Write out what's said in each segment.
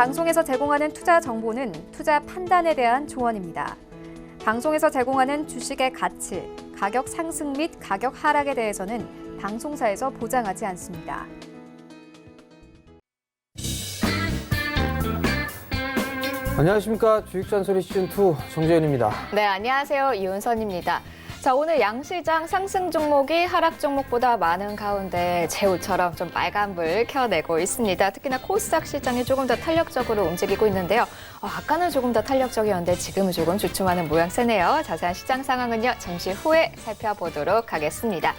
방송에서 제공하는 투자 정보는 투자 판단에 대한 조언입니다. 방송에서 제공하는 주식의 가치, 가격 상승 및 가격 하락에 대해서는 방송사에서 보장하지 않습니다. 안녕하십니까. 주식잔소리 시즌2 정재현입니다. 네, 안녕하세요. 이윤선입니다. 자, 오늘 양시장 상승 종목이 하락 종목보다 많은 가운데 제우처럼 좀 빨간불 켜내고 있습니다. 특히나 코스닥 시장이 조금 더 탄력적으로 움직이고 있는데요. 아까는 조금 더 탄력적이었는데 지금은 조금 주춤하는 모양새네요. 자세한 시장 상황은요, 잠시 후에 살펴보도록 하겠습니다.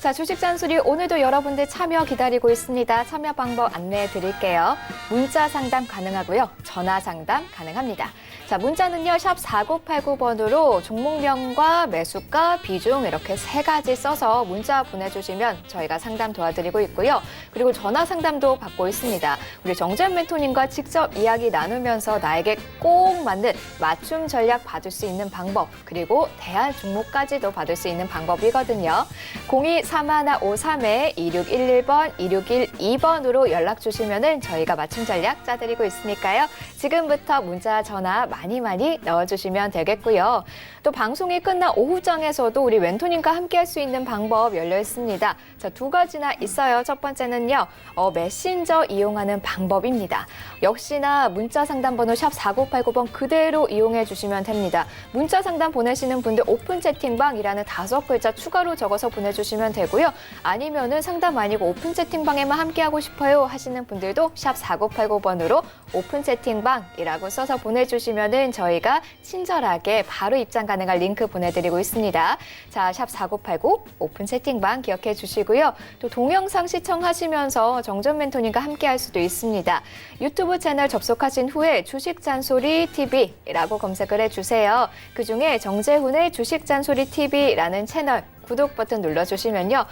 자, 주식 잔소리 오늘도 여러분들 참여 기다리고 있습니다. 참여 방법 안내해 드릴게요. 문자 상담 가능하고요. 전화 상담 가능합니다. 자, 문자는요, 샵 4989번으로 종목명과 매수가, 비중 이렇게 3가지 써서 문자 보내주시면 저희가 상담 도와드리고 있고요. 그리고 전화 상담도 받고 있습니다. 우리 정재현 멘토님과 직접 이야기 나누면서 나에게 꼭 맞는 맞춤 전략 받을 수 있는 방법, 그리고 대안 종목까지도 받을 수 있는 방법이거든요. 023153-2611번, 2612번으로 연락 주시면은 저희가 맞춤 전략 짜드리고 있으니까요. 지금부터 문자, 전화 많이 넣어주시면 되겠고요. 또 방송이 끝난 오후장에서도 우리 멘토님과 함께할 수 있는 방법 열려 있습니다. 자, 2가지나 있어요. 첫 번째는요, 메신저 이용하는 방법입니다. 역시나 문자 상담 번호 샵 4989번 그대로 이용해 주시면 됩니다. 문자 상담 보내시는 분들 오픈 채팅방이라는 5글자 추가로 적어서 보내주시면 되고요. 아니면은 상담 아니고 오픈 채팅방에만 함께하고 싶어요 하시는 분들도 샵 4989번으로 오픈 채팅방이라고 써서 보내주시면은 저희가 친절하게 바로 입장 가능한 링크 보내드리고 있습니다. 자, 샵 4989 오픈 채팅방 기억해 주시고요. 또 동영상 시청하시면서 정전 멘토님과 함께할 수도 있습니다. 유튜브 채널 접속하신 후에 주식잔소리 TV라고 검색을 해주세요. 그중에 정재훈의 주식잔소리 TV라는 채널 구독 버튼 눌러주시면요.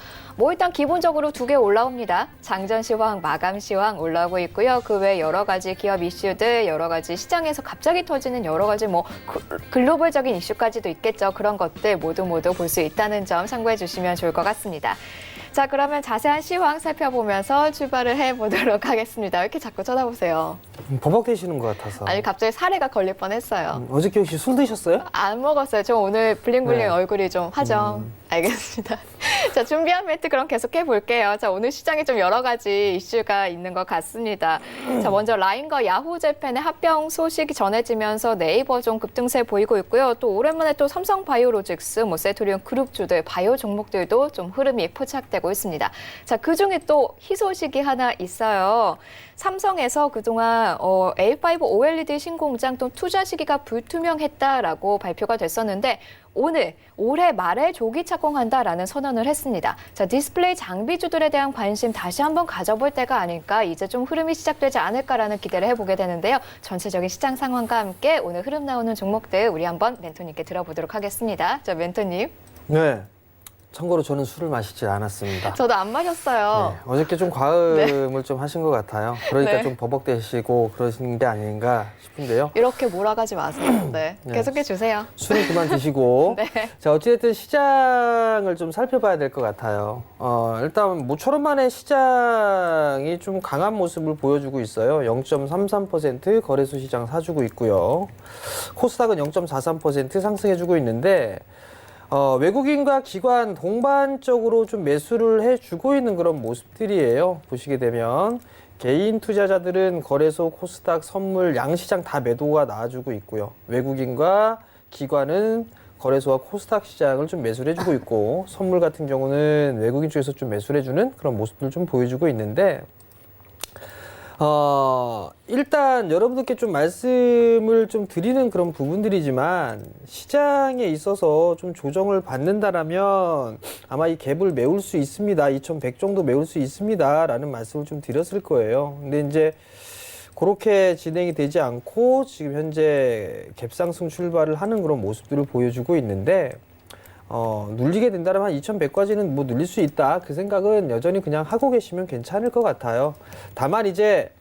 일단 기본적으로 2개 올라옵니다. 장전 시황, 마감 시황 올라오고 있고요. 그 외에 여러 가지 기업 이슈들, 여러 가지 시장에서 갑자기 터지는 여러 가지 글로벌적인 이슈까지도 있겠죠. 그런 것들 모두 볼 수 있다는 점 참고해 주시면 좋을 것 같습니다. 자, 그러면 자세한 시황 살펴보면서 출발을 해보도록 하겠습니다. 왜 이렇게 자꾸 쳐다보세요? 버벅대시는 것 같아서. 아니, 갑자기 사례가 걸릴 뻔했어요. 어저께 혹시 술 드셨어요? 안 먹었어요. 저 오늘 블링블링 네. 얼굴이 좀 하죠. 알겠습니다. 자, 준비한 멘트 그럼 계속해 볼게요. 자, 오늘 시장에 좀 여러 가지 이슈가 있는 것 같습니다. 자, 먼저 라인과 야후재팬의 합병 소식이 전해지면서 네이버 좀 급등세 보이고 있고요. 또 오랜만에 또 삼성바이오로직스, 세토리온 그룹주들, 바이오 종목들도 좀 흐름이 포착되고 있습니다. 자, 그중에 또 희소식이 하나 있어요. 삼성에서 그동안 A5 OLED 신공장 또 투자 시기가 불투명했다라고 발표가 됐었는데 오늘 올해 말에 조기 착공한다라는 선언을 했습니다. 자, 디스플레이 장비주들에 대한 관심 다시 한번 가져볼 때가 아닐까, 이제 좀 흐름이 시작되지 않을까라는 기대를 해보게 되는데요. 전체적인 시장 상황과 함께 오늘 흐름 나오는 종목들 우리 한번 멘토님께 들어보도록 하겠습니다. 자, 멘토님. 네. 참고로 저는 술을 마시지 않았습니다. 저도 안 마셨어요. 네, 어저께 좀 과음을 좀 하신 것 같아요. 그러니까 네. 좀 버벅대시고 그러시는 게 아닌가 싶은데요. 이렇게 몰아가지 마세요. 네. 네. 계속해 주세요. 술은 그만 드시고. 네. 자, 어찌됐든 시장을 좀 살펴봐야 될 것 같아요. 일단 모처럼 만에 시장이 좀 강한 모습을 보여주고 있어요. 0.33% 거래소 시장 사주고 있고요. 코스닥은 0.43% 상승해주고 있는데 외국인과 기관 동반적으로 좀 매수를 해주고 있는 그런 모습들이에요. 보시게 되면 개인 투자자들은 거래소, 코스닥, 선물, 양시장 다 매도가 나와주고 있고요. 외국인과 기관은 거래소와 코스닥 시장을 좀 매수를 해주고 있고, 선물 같은 경우는 외국인 쪽에서 좀 매수를 해주는 그런 모습들을 좀 보여주고 있는데, 일단 여러분들께 좀 말씀을 좀 드리는 그런 부분들이지만 시장에 있어서 좀 조정을 받는다라면 아마 이 갭을 메울 수 있습니다. 2100 정도 메울 수 있습니다. 라는 말씀을 좀 드렸을 거예요. 근데 이제 그렇게 진행이 되지 않고 지금 현재 갭상승 출발을 하는 그런 모습들을 보여주고 있는데 눌리게 된다면 한 2100까지는 눌릴 수 있다. 그 생각은 여전히 그냥 하고 계시면 괜찮을 것 같아요. 다만 이제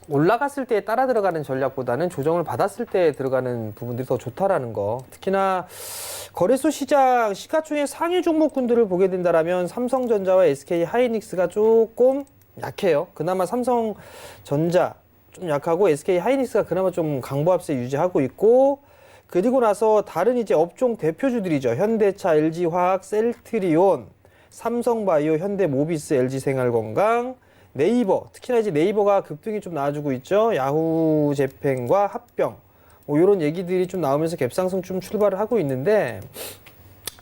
올라갔을 때 따라 들어가는 전략보다는 조정을 받았을 때 들어가는 부분들이 더 좋다라는 거. 특히나 거래소 시장 시가총액 상위 종목군들을 보게 된다면 삼성전자와 SK 하이닉스가 조금 약해요. 그나마 삼성전자 좀 약하고 SK 하이닉스가 그나마 좀 강보합세 유지하고 있고, 그리고 나서 다른 이제 업종 대표주들이죠. 현대차, LG화학, 셀트리온, 삼성바이오, 현대모비스, LG생활건강, 네이버, 특히나 이제 네이버가 급등이 좀 나와주고 있죠. 야후재팬과 합병, 뭐 이런 얘기들이 좀 나오면서 갭상승 좀 출발을 하고 있는데,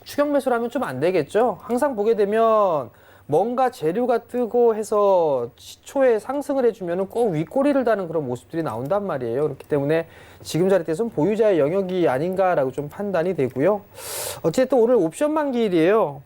추격 매수를 하면 좀 안 되겠죠. 항상 보게 되면 뭔가 재료가 뜨고 해서 시초에 상승을 해주면 꼭 윗꼬리를 다는 그런 모습들이 나온단 말이에요. 그렇기 때문에 지금 자리대에서는 보유자의 영역이 아닌가라고 좀 판단이 되고요. 어쨌든 오늘 옵션 만기일이에요.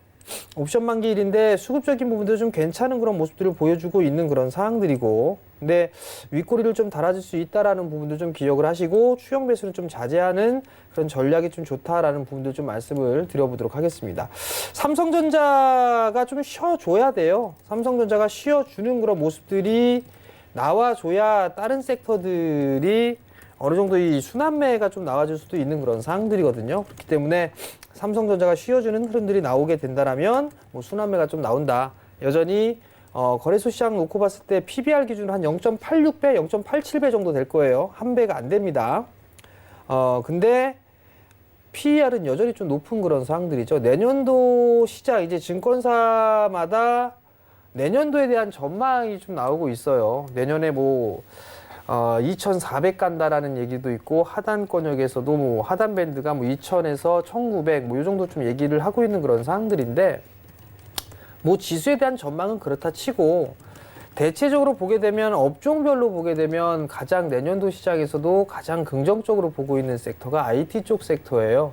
옵션 만기일인데 수급적인 부분도 좀 괜찮은 그런 모습들을 보여주고 있는 그런 상황들이고, 근데 윗꼬리를 좀 달아줄 수 있다라는 부분도 좀 기억을 하시고, 추격 매수는 좀 자제하는 그런 전략이 좀 좋다라는 부분도 좀 말씀을 드려보도록 하겠습니다. 삼성전자가 좀 쉬어줘야 돼요. 삼성전자가 쉬어주는 그런 모습들이 나와줘야 다른 섹터들이 어느 정도 이 순환매가 좀 나와줄 수도 있는 그런 상황들이거든요. 그렇기 때문에 삼성전자가 쉬어주는 흐름들이 나오게 된다라면 뭐 순환매가 좀 나온다. 여전히 거래소 시장 놓고 봤을 때 PBR 기준으로 한 0.86배, 0.87배 정도 될 거예요. 한 배가 안 됩니다. 근데 PER은 여전히 좀 높은 그런 상황들이죠. 내년도 시장, 이제 증권사마다 내년도에 대한 전망이 좀 나오고 있어요. 내년에 뭐 2,400 간다라는 얘기도 있고, 하단권역에서도 뭐 하단 밴드가 뭐 2,000에서 1,900 뭐 이 정도 좀 얘기를 하고 있는 그런 상황들인데, 뭐 지수에 대한 전망은 그렇다 치고, 대체적으로 보게 되면 업종별로 보게 되면 가장 내년도 시장에서도 가장 긍정적으로 보고 있는 섹터가 IT 쪽 섹터예요.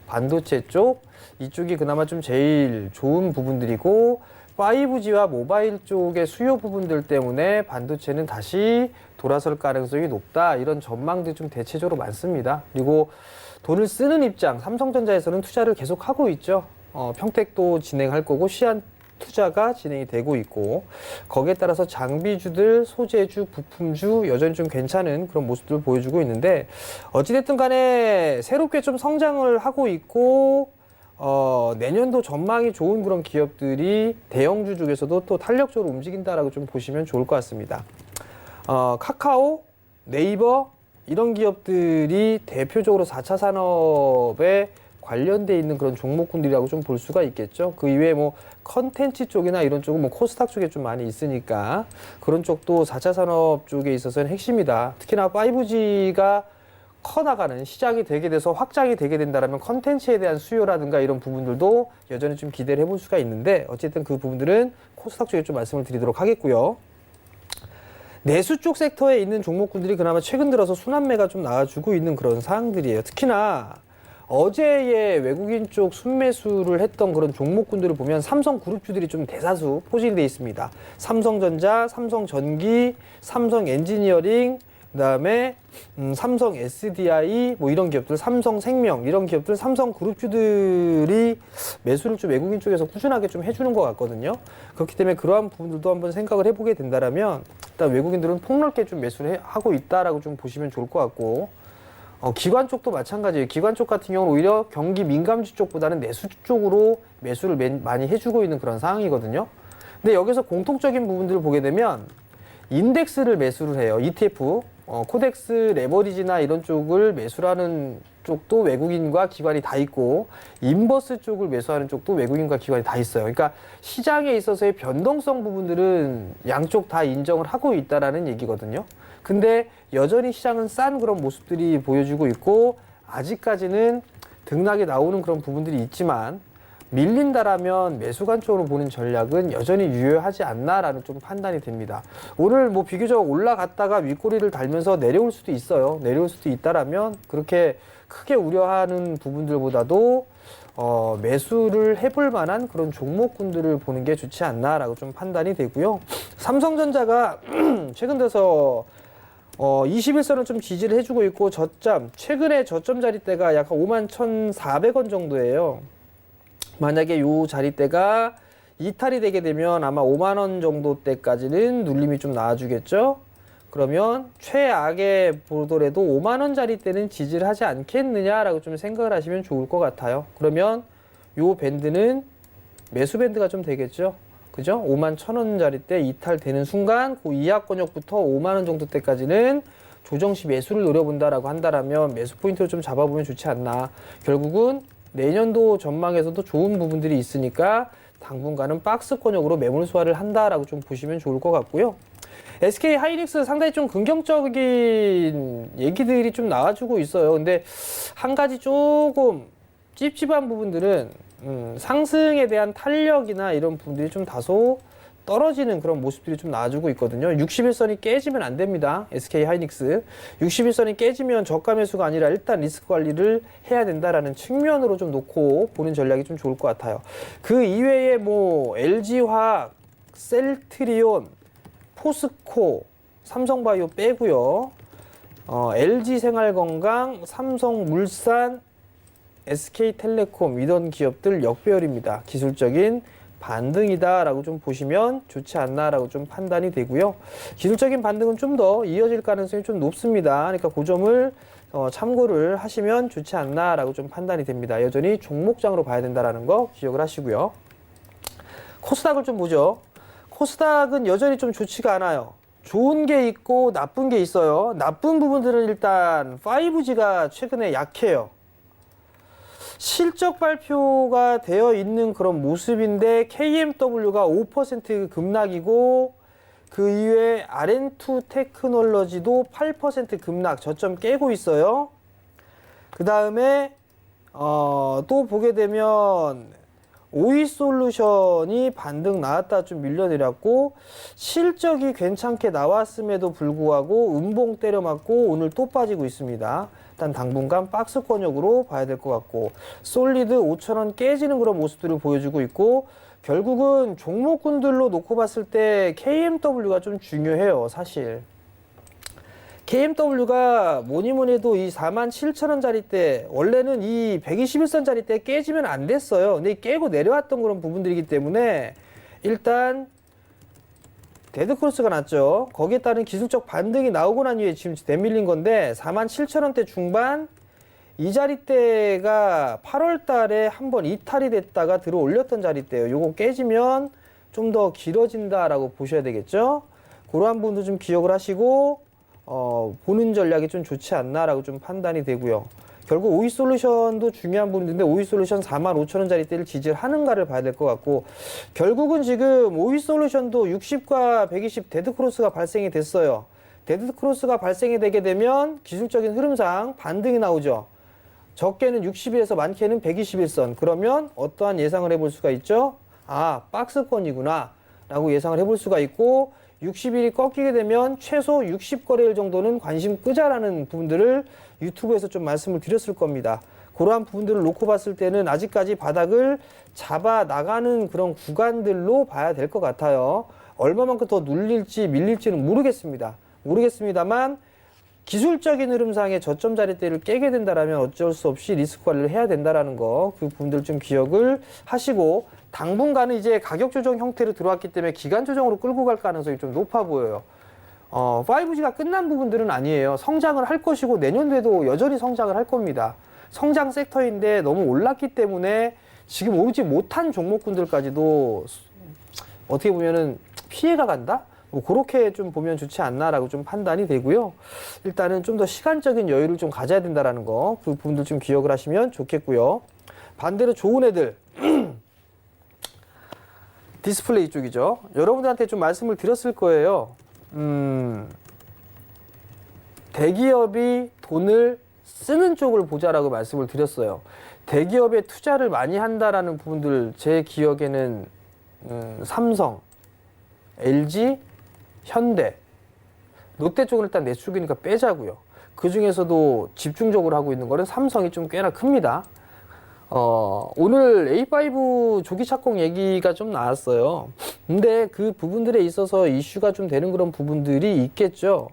반도체 쪽, 이쪽이 그나마 좀 제일 좋은 부분들이고, 5G와 모바일 쪽의 수요 부분들 때문에 반도체는 다시 돌아설 가능성이 높다. 이런 전망들이 좀 대체적으로 많습니다. 그리고 돈을 쓰는 입장, 삼성전자에서는 투자를 계속 하고 있죠. 평택도 진행할 거고, 시안 투자가 진행이 되고 있고, 거기에 따라서 장비주들, 소재주, 부품주 여전히 좀 괜찮은 그런 모습들을 보여주고 있는데, 어찌됐든 간에 새롭게 좀 성장을 하고 있고, 내년도 전망이 좋은 그런 기업들이 대형주 중에서도 또 탄력적으로 움직인다라고 좀 보시면 좋을 것 같습니다. 카카오, 네이버 이런 기업들이 대표적으로 4차 산업에 관련돼 있는 그런 종목군들이라고 좀 볼 수가 있겠죠. 그 이외에 뭐 컨텐츠 쪽이나 이런 쪽은 뭐 코스닥 쪽에 좀 많이 있으니까 그런 쪽도 4차 산업 쪽에 있어서는 핵심이다. 특히나 5G가 커나가는 시작이 되게 돼서 확장이 되게 된다면 컨텐츠에 대한 수요라든가 이런 부분들도 여전히 좀 기대를 해볼 수가 있는데, 어쨌든 그 부분들은 코스닥 쪽에 좀 말씀을 드리도록 하겠고요. 내수 쪽 섹터에 있는 종목군들이 그나마 최근 들어서 순환매가 좀 나와주고 있는 그런 상황들이에요. 특히나 어제의 외국인 쪽 순매수를 했던 그런 종목군들을 보면 삼성그룹주들이 좀 대다수 포진이 되어 있습니다. 삼성전자, 삼성전기, 삼성엔지니어링, 그다음에 삼성 SDI 뭐 이런 기업들, 삼성생명 이런 기업들, 삼성그룹주들이 매수를 좀 외국인 쪽에서 꾸준하게 좀 해주는 것 같거든요. 그렇기 때문에 그러한 부분들도 한번 생각을 해보게 된다면, 일단 외국인들은 폭넓게 좀 매수를 하고 있다라고 좀 보시면 좋을 것 같고, 기관 쪽도 마찬가지예요. 기관 쪽 같은 경우는 오히려 경기 민감주 쪽보다는 내수 쪽으로 매수를 많이 해주고 있는 그런 상황이거든요. 근데 여기서 공통적인 부분들을 보게 되면 인덱스를 매수를 해요. ETF, 코덱스 레버리지나 이런 쪽을 매수하는 쪽도 외국인과 기관이 다 있고, 인버스 쪽을 매수하는 쪽도 외국인과 기관이 다 있어요. 그러니까 시장에 있어서의 변동성 부분들은 양쪽 다 인정을 하고 있다라는 얘기거든요. 근데 여전히 시장은 싼 그런 모습들이 보여주고 있고, 아직까지는 등락이 나오는 그런 부분들이 있지만, 밀린다라면 매수관 쪽으로 보는 전략은 여전히 유효하지 않나라는 좀 판단이 됩니다. 오늘 뭐 비교적 올라갔다가 윗꼬리를 달면서 내려올 수도 있어요. 내려올 수도 있다라면 그렇게 크게 우려하는 부분들보다도 매수를 해볼 만한 그런 종목군들을 보는 게 좋지 않나라고 좀 판단이 되고요. 삼성전자가 최근 들어서 21선을 좀 지지를 해주고 있고, 최근에 저점 자리대가 약 51,400원 정도예요. 만약에 요 자리대가 이탈이 되게 되면 아마 5만 원 정도 때까지는 눌림이 좀 나와주겠죠. 그러면 최악에 보더라도 5만 원짜리 때는 지지를 하지 않겠느냐라고 좀 생각을 하시면 좋을 것 같아요. 그러면 요 밴드는 매수 밴드가 좀 되겠죠. 그죠? 51,000원짜리대 이탈되는 순간 그 이하권역부터 5만 원 정도 때까지는 조정 시 매수를 노려본다라고 한다라면 매수 포인트를 좀 잡아보면 좋지 않나. 결국은 내년도 전망에서도 좋은 부분들이 있으니까 당분간은 박스권역으로 매물 소화를 한다라고 좀 보시면 좋을 것 같고요. SK 하이닉스 상당히 좀 긍정적인 얘기들이 좀 나와주고 있어요. 근데 한 가지 조금 찝찝한 부분들은 상승에 대한 탄력이나 이런 부분들이 좀 다소 떨어지는 그런 모습들이 좀 나와주고 있거든요. 61선이 깨지면 안 됩니다. SK 하이닉스. 61선이 깨지면 저가 매수가 아니라 일단 리스크 관리를 해야 된다라는 측면으로 좀 놓고 보는 전략이 좀 좋을 것 같아요. 그 이외에 뭐 LG화학, 셀트리온, 포스코, 삼성바이오 빼고요. LG생활건강, 삼성물산, SK텔레콤 이런 기업들 역배열입니다. 기술적인 반등이다라고 좀 보시면 좋지 않나라고 좀 판단이 되고요. 기술적인 반등은 좀 더 이어질 가능성이 좀 높습니다. 그러니까 그 점을 참고를 하시면 좋지 않나라고 좀 판단이 됩니다. 여전히 종목장으로 봐야 된다라는 거 기억을 하시고요. 코스닥을 좀 보죠. 코스닥은 여전히 좀 좋지가 않아요. 좋은 게 있고 나쁜 게 있어요. 나쁜 부분들은 일단 5G가 최근에 약해요. 실적 발표가 되어 있는 그런 모습인데 KMW가 5% 급락이고 그 이외에 RN2 테크놀로지도 8% 급락 저점 깨고 있어요. 그 다음에 또 보게 되면 오이솔루션이 반등 나왔다 좀 밀려내렸고 실적이 괜찮게 나왔음에도 불구하고 음봉 때려 맞고 오늘 또 빠지고 있습니다. 일단 당분간 박스권역으로 봐야 될 것 같고 솔리드 5,000원 깨지는 그런 모습들을 보여주고 있고 결국은 종목군들로 놓고 봤을 때 KMW가 좀 중요해요. 사실 KMW가 뭐니 해도 이 47,000원짜리 때 원래는 이 121선짜리 때 깨지면 안 됐어요. 근데 깨고 내려왔던 그런 부분들이기 때문에 일단 데드크로스가 났죠. 거기에 따른 기술적 반등이 나오고 난 이후에 지금 내밀린 건데 47,000원대 중반 이 자리대가 8월 달에 한번 이탈이 됐다가 들어 올렸던 자리대예요. 요거 깨지면 좀 더 길어진다라고 보셔야 되겠죠. 그러한 부분도 좀 기억을 하시고 보는 전략이 좀 좋지 않나라고 좀 판단이 되고요. 결국 오이솔루션도 중요한 부분인데 오이솔루션 45,000원짜리대를 지지하는가를 봐야 될 것 같고 결국은 지금 오이솔루션도 60과 120 데드크로스가 발생이 됐어요. 데드크로스가 발생이 되게 되면 기술적인 흐름상 반등이 나오죠. 적게는 60일에서 많게는 121선. 그러면 어떠한 예상을 해볼 수가 있죠? 아, 박스권이구나 라고 예상을 해볼 수가 있고 60일이 꺾이게 되면 최소 60거래일 정도는 관심 끄자라는 부분들을 유튜브에서 좀 말씀을 드렸을 겁니다. 그러한 부분들을 놓고 봤을 때는 아직까지 바닥을 잡아 나가는 그런 구간들로 봐야 될 것 같아요. 얼마만큼 더 눌릴지 밀릴지는 모르겠습니다만 기술적인 흐름상의 저점 자리대를 깨게 된다라면 어쩔 수 없이 리스크 관리를 해야 된다라는 거 그 부분들 좀 기억을 하시고 당분간은 이제 가격 조정 형태로 들어왔기 때문에 기간 조정으로 끌고 갈 가능성이 좀 높아 보여요. 5G가 끝난 부분들은 아니에요. 성장을 할 것이고 내년도에도 여전히 성장을 할 겁니다. 성장 섹터인데 너무 올랐기 때문에 지금 오르지 못한 종목군들까지도 어떻게 보면은 피해가 간다? 뭐 그렇게 좀 보면 좋지 않나라고 좀 판단이 되고요. 일단은 좀 더 시간적인 여유를 좀 가져야 된다라는 거 그 부분들 좀 기억을 하시면 좋겠고요. 반대로 좋은 애들 디스플레이 쪽이죠. 여러분들한테 좀 말씀을 드렸을 거예요. 대기업이 돈을 쓰는 쪽을 보자라고 말씀을 드렸어요. 대기업에 투자를 많이 한다라는 부분들 제 기억에는 삼성, LG, 현대, 롯데 쪽은 일단 내수기니까 빼자고요. 그 중에서도 집중적으로 하고 있는 거는 삼성이 좀 꽤나 큽니다. 오늘 A5 조기 착공 얘기가 좀 나왔어요. 근데 그 부분들에 있어서 이슈가 좀 되는 그런 부분들이 있겠죠.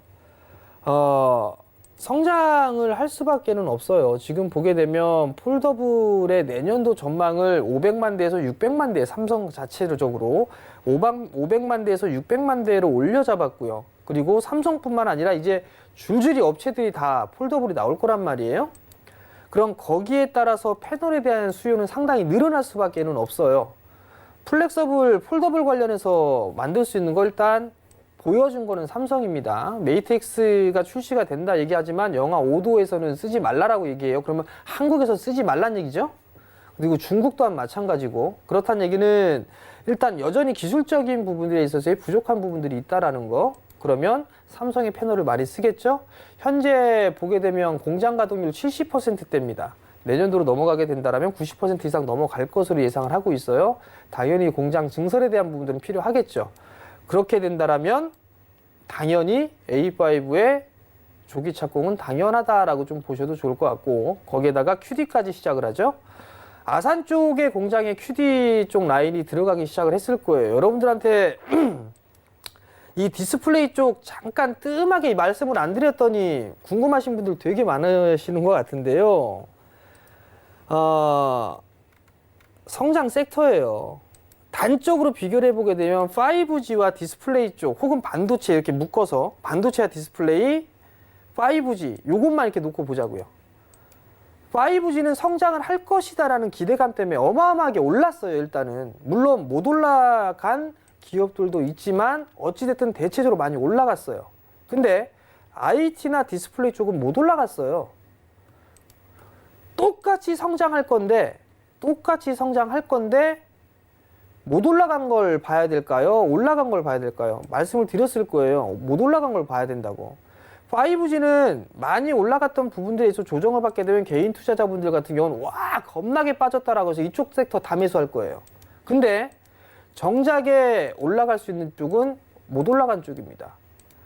성장을 할 수밖에는 없어요. 지금 보게 되면 폴더블의 내년도 전망을 500만 대에서 600만 대 삼성 자체적으로 500만 대에서 600만 대로 올려 잡았고요. 그리고 삼성뿐만 아니라 이제 줄줄이 업체들이 다 폴더블이 나올 거란 말이에요. 그럼 거기에 따라서 패널에 대한 수요는 상당히 늘어날 수밖에는 없어요. 플렉서블 폴더블 관련해서 만들 수 있는 거 일단 보여준 거는 삼성입니다. 메이트 X가 출시가 된다 얘기하지만 영하 5도에서는 쓰지 말라라고 얘기해요. 그러면 한국에서 쓰지 말란 얘기죠. 그리고 중국 또한 마찬가지고, 그렇다는 얘기는 일단 여전히 기술적인 부분들에 있어서의 부족한 부분들이 있다라는 거. 그러면 삼성의 패널을 많이 쓰겠죠. 현재 보게 되면 공장 가동률 70%대입니다. 내년도로 넘어가게 된다면 90% 이상 넘어갈 것으로 예상을 하고 있어요. 당연히 공장 증설에 대한 부분들은 필요하겠죠. 그렇게 된다면 당연히 A5의 조기 착공은 당연하다라고 좀 보셔도 좋을 것 같고, 거기에다가 QD까지 시작을 하죠. 아산 쪽의 공장에 QD 쪽 라인이 들어가기 시작을 했을 거예요. 여러분들한테 이 디스플레이 쪽 잠깐 뜸하게 말씀을 안 드렸더니 궁금하신 분들 되게 많으시는 것 같은데요. 성장 섹터예요. 단적으로 비교를 해보게 되면 5G와 디스플레이 쪽 혹은 반도체 이렇게 묶어서 반도체와 디스플레이, 5G 요것만 이렇게 놓고 보자고요. 5G는 성장을 할 것이다라는 기대감 때문에 어마어마하게 올랐어요. 일단은 물론 못 올라간 기업들도 있지만 어찌됐든 대체적으로 많이 올라갔어요. 근데 IT나 디스플레이 쪽은 못 올라갔어요. 똑같이 성장할 건데 못 올라간 걸 봐야 될까요? 올라간 걸 봐야 될까요? 말씀을 드렸을 거예요. 못 올라간 걸 봐야 된다고. 5G는 많이 올라갔던 부분들에 있어서 조정을 받게 되면 개인 투자자분들 같은 경우는 와 겁나게 빠졌다라고 해서 이쪽 섹터 다 매수할 거예요. 근데 정작에 올라갈 수 있는 쪽은 못 올라간 쪽입니다.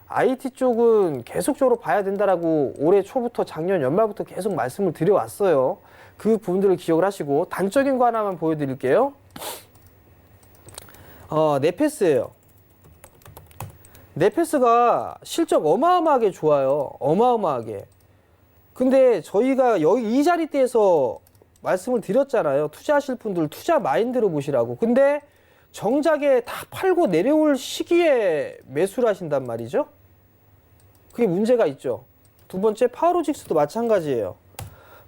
IT 쪽은 계속적으로 봐야 된다라고 올해 초부터 작년 연말부터 계속 말씀을 드려왔어요. 그 부분들을 기억을 하시고, 단적인 거 하나만 보여드릴게요. 네페스예요. 네페스가 실적 어마어마하게 좋아요. 어마어마하게. 근데 저희가 여기 이 자리대에서 말씀을 드렸잖아요. 투자하실 분들 투자 마인드로 보시라고. 근데 정작에 다 팔고 내려올 시기에 매수를 하신단 말이죠. 그게 문제가 있죠. 두 번째, 파워로직스도 마찬가지예요.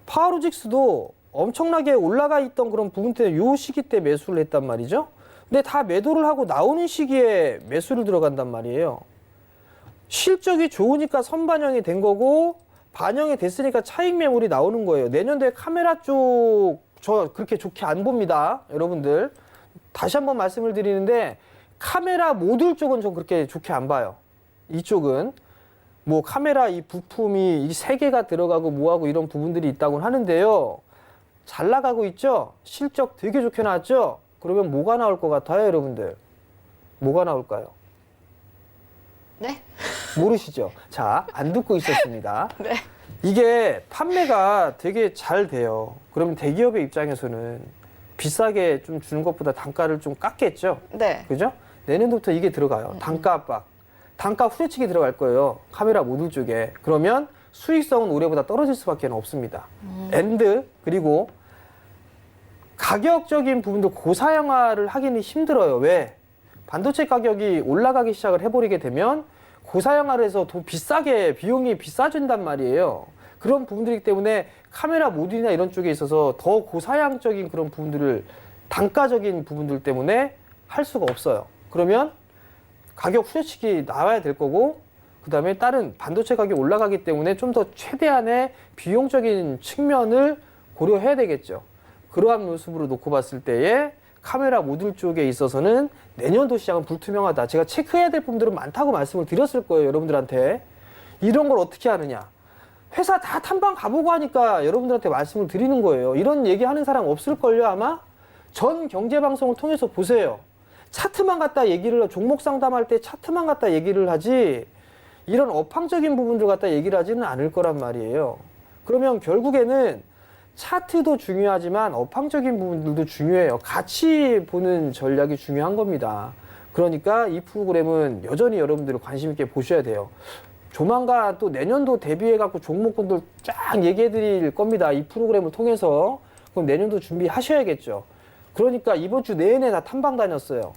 파워로직스도 엄청나게 올라가 있던 그런 부분 때문에 요 시기 때 매수를 했단 말이죠. 근데 다 매도를 하고 나오는 시기에 매수를 들어간단 말이에요. 실적이 좋으니까 선반영이 된 거고, 반영이 됐으니까 차익 매물이 나오는 거예요. 내년도에 카메라 쪽 저 그렇게 좋게 안 봅니다. 여러분들 다시 한번 말씀을 드리는데, 카메라 모듈 쪽은 좀 그렇게 좋게 안 봐요. 이쪽은 뭐 카메라 이 부품이 이 3개가 들어가고 뭐하고 이런 부분들이 있다고 하는데요. 잘 나가고 있죠? 실적 되게 좋게 나왔죠? 그러면 뭐가 나올 것 같아요, 여러분들? 뭐가 나올까요? 네. 모르시죠? 자, 안 듣고 있었습니다. 네. 이게 판매가 되게 잘 돼요. 그러면 대기업의 입장에서는 비싸게 좀 주는 것보다 단가를 좀 깎겠죠? 네. 그죠? 내년도부터 이게 들어가요. 단가 압박. 단가 후려치기 들어갈 거예요. 카메라 모듈 쪽에. 그러면 수익성은 올해보다 떨어질 수밖에 없습니다. 엔드, 그리고 가격적인 부분도 고사양화를 하기는 힘들어요. 왜? 반도체 가격이 올라가기 시작을 해버리게 되면 고사양화를 해서 더 비싸게 비용이 비싸진단 말이에요. 그런 부분들이기 때문에 카메라 모듈이나 이런 쪽에 있어서 더 고사양적인 그런 부분들을 단가적인 부분들 때문에 할 수가 없어요. 그러면 가격 후려치기 나와야 될 거고, 그 다음에 다른 반도체 가격이 올라가기 때문에 좀 더 최대한의 비용적인 측면을 고려해야 되겠죠. 그러한 모습으로 놓고 봤을 때에 카메라 모듈 쪽에 있어서는 내년도 시장은 불투명하다. 제가 체크해야 될 부분들은 많다고 말씀을 드렸을 거예요, 여러분들한테. 이런 걸 어떻게 하느냐. 회사 다 탐방 가보고 하니까 여러분들한테 말씀을 드리는 거예요. 이런 얘기하는 사람 없을걸요, 아마? 전 경제방송을 통해서 보세요. 차트만 갖다 얘기를, 종목 상담할 때 차트만 갖다 얘기를 하지, 이런 업황적인 부분들 갖다 얘기를 하지는 않을 거란 말이에요. 그러면 결국에는 차트도 중요하지만 업황적인 부분들도 중요해요. 같이 보는 전략이 중요한 겁니다. 그러니까 이 프로그램은 여전히 여러분들이 관심 있게 보셔야 돼요. 조만간 또 내년도 대비해갖고 종목군들 쫙 얘기해 드릴 겁니다. 이 프로그램을 통해서. 그럼 내년도 준비하셔야겠죠. 그러니까 이번 주 내내 다 탐방 다녔어요.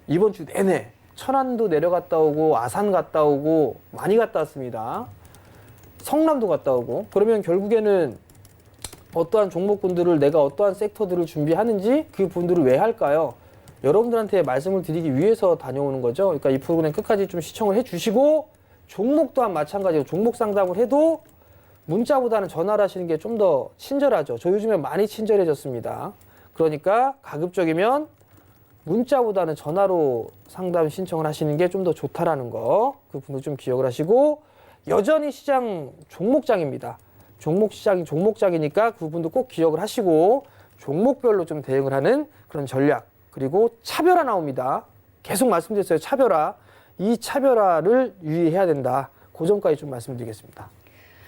이번 주 내내. 천안도 내려갔다 오고, 아산 갔다 오고, 많이 갔다 왔습니다. 성남도 갔다 오고. 그러면 결국에는 어떠한 종목군들을, 내가 어떠한 섹터들을 준비하는지 그 분들을 왜 할까요? 여러분들한테 말씀을 드리기 위해서 다녀오는 거죠. 그러니까 이 프로그램 끝까지 좀 시청을 해주시고 종목 또한 마찬가지로 종목 상담을 해도 문자보다는 전화를 하시는 게 좀 더 친절하죠. 저 요즘에 많이 친절해졌습니다. 그러니까 가급적이면 문자보다는 전화로 상담 신청을 하시는 게 좀 더 좋다라는 거, 그 부분 좀 기억을 하시고, 여전히 시장 종목장입니다. 종목장이니까 그 부분도 꼭 기억을 하시고 종목별로 좀 대응을 하는 그런 전략, 그리고 차별화 나옵니다. 계속 말씀드렸어요. 차별화. 이 차별화를 유의해야 된다. 그 점까지 좀 말씀드리겠습니다.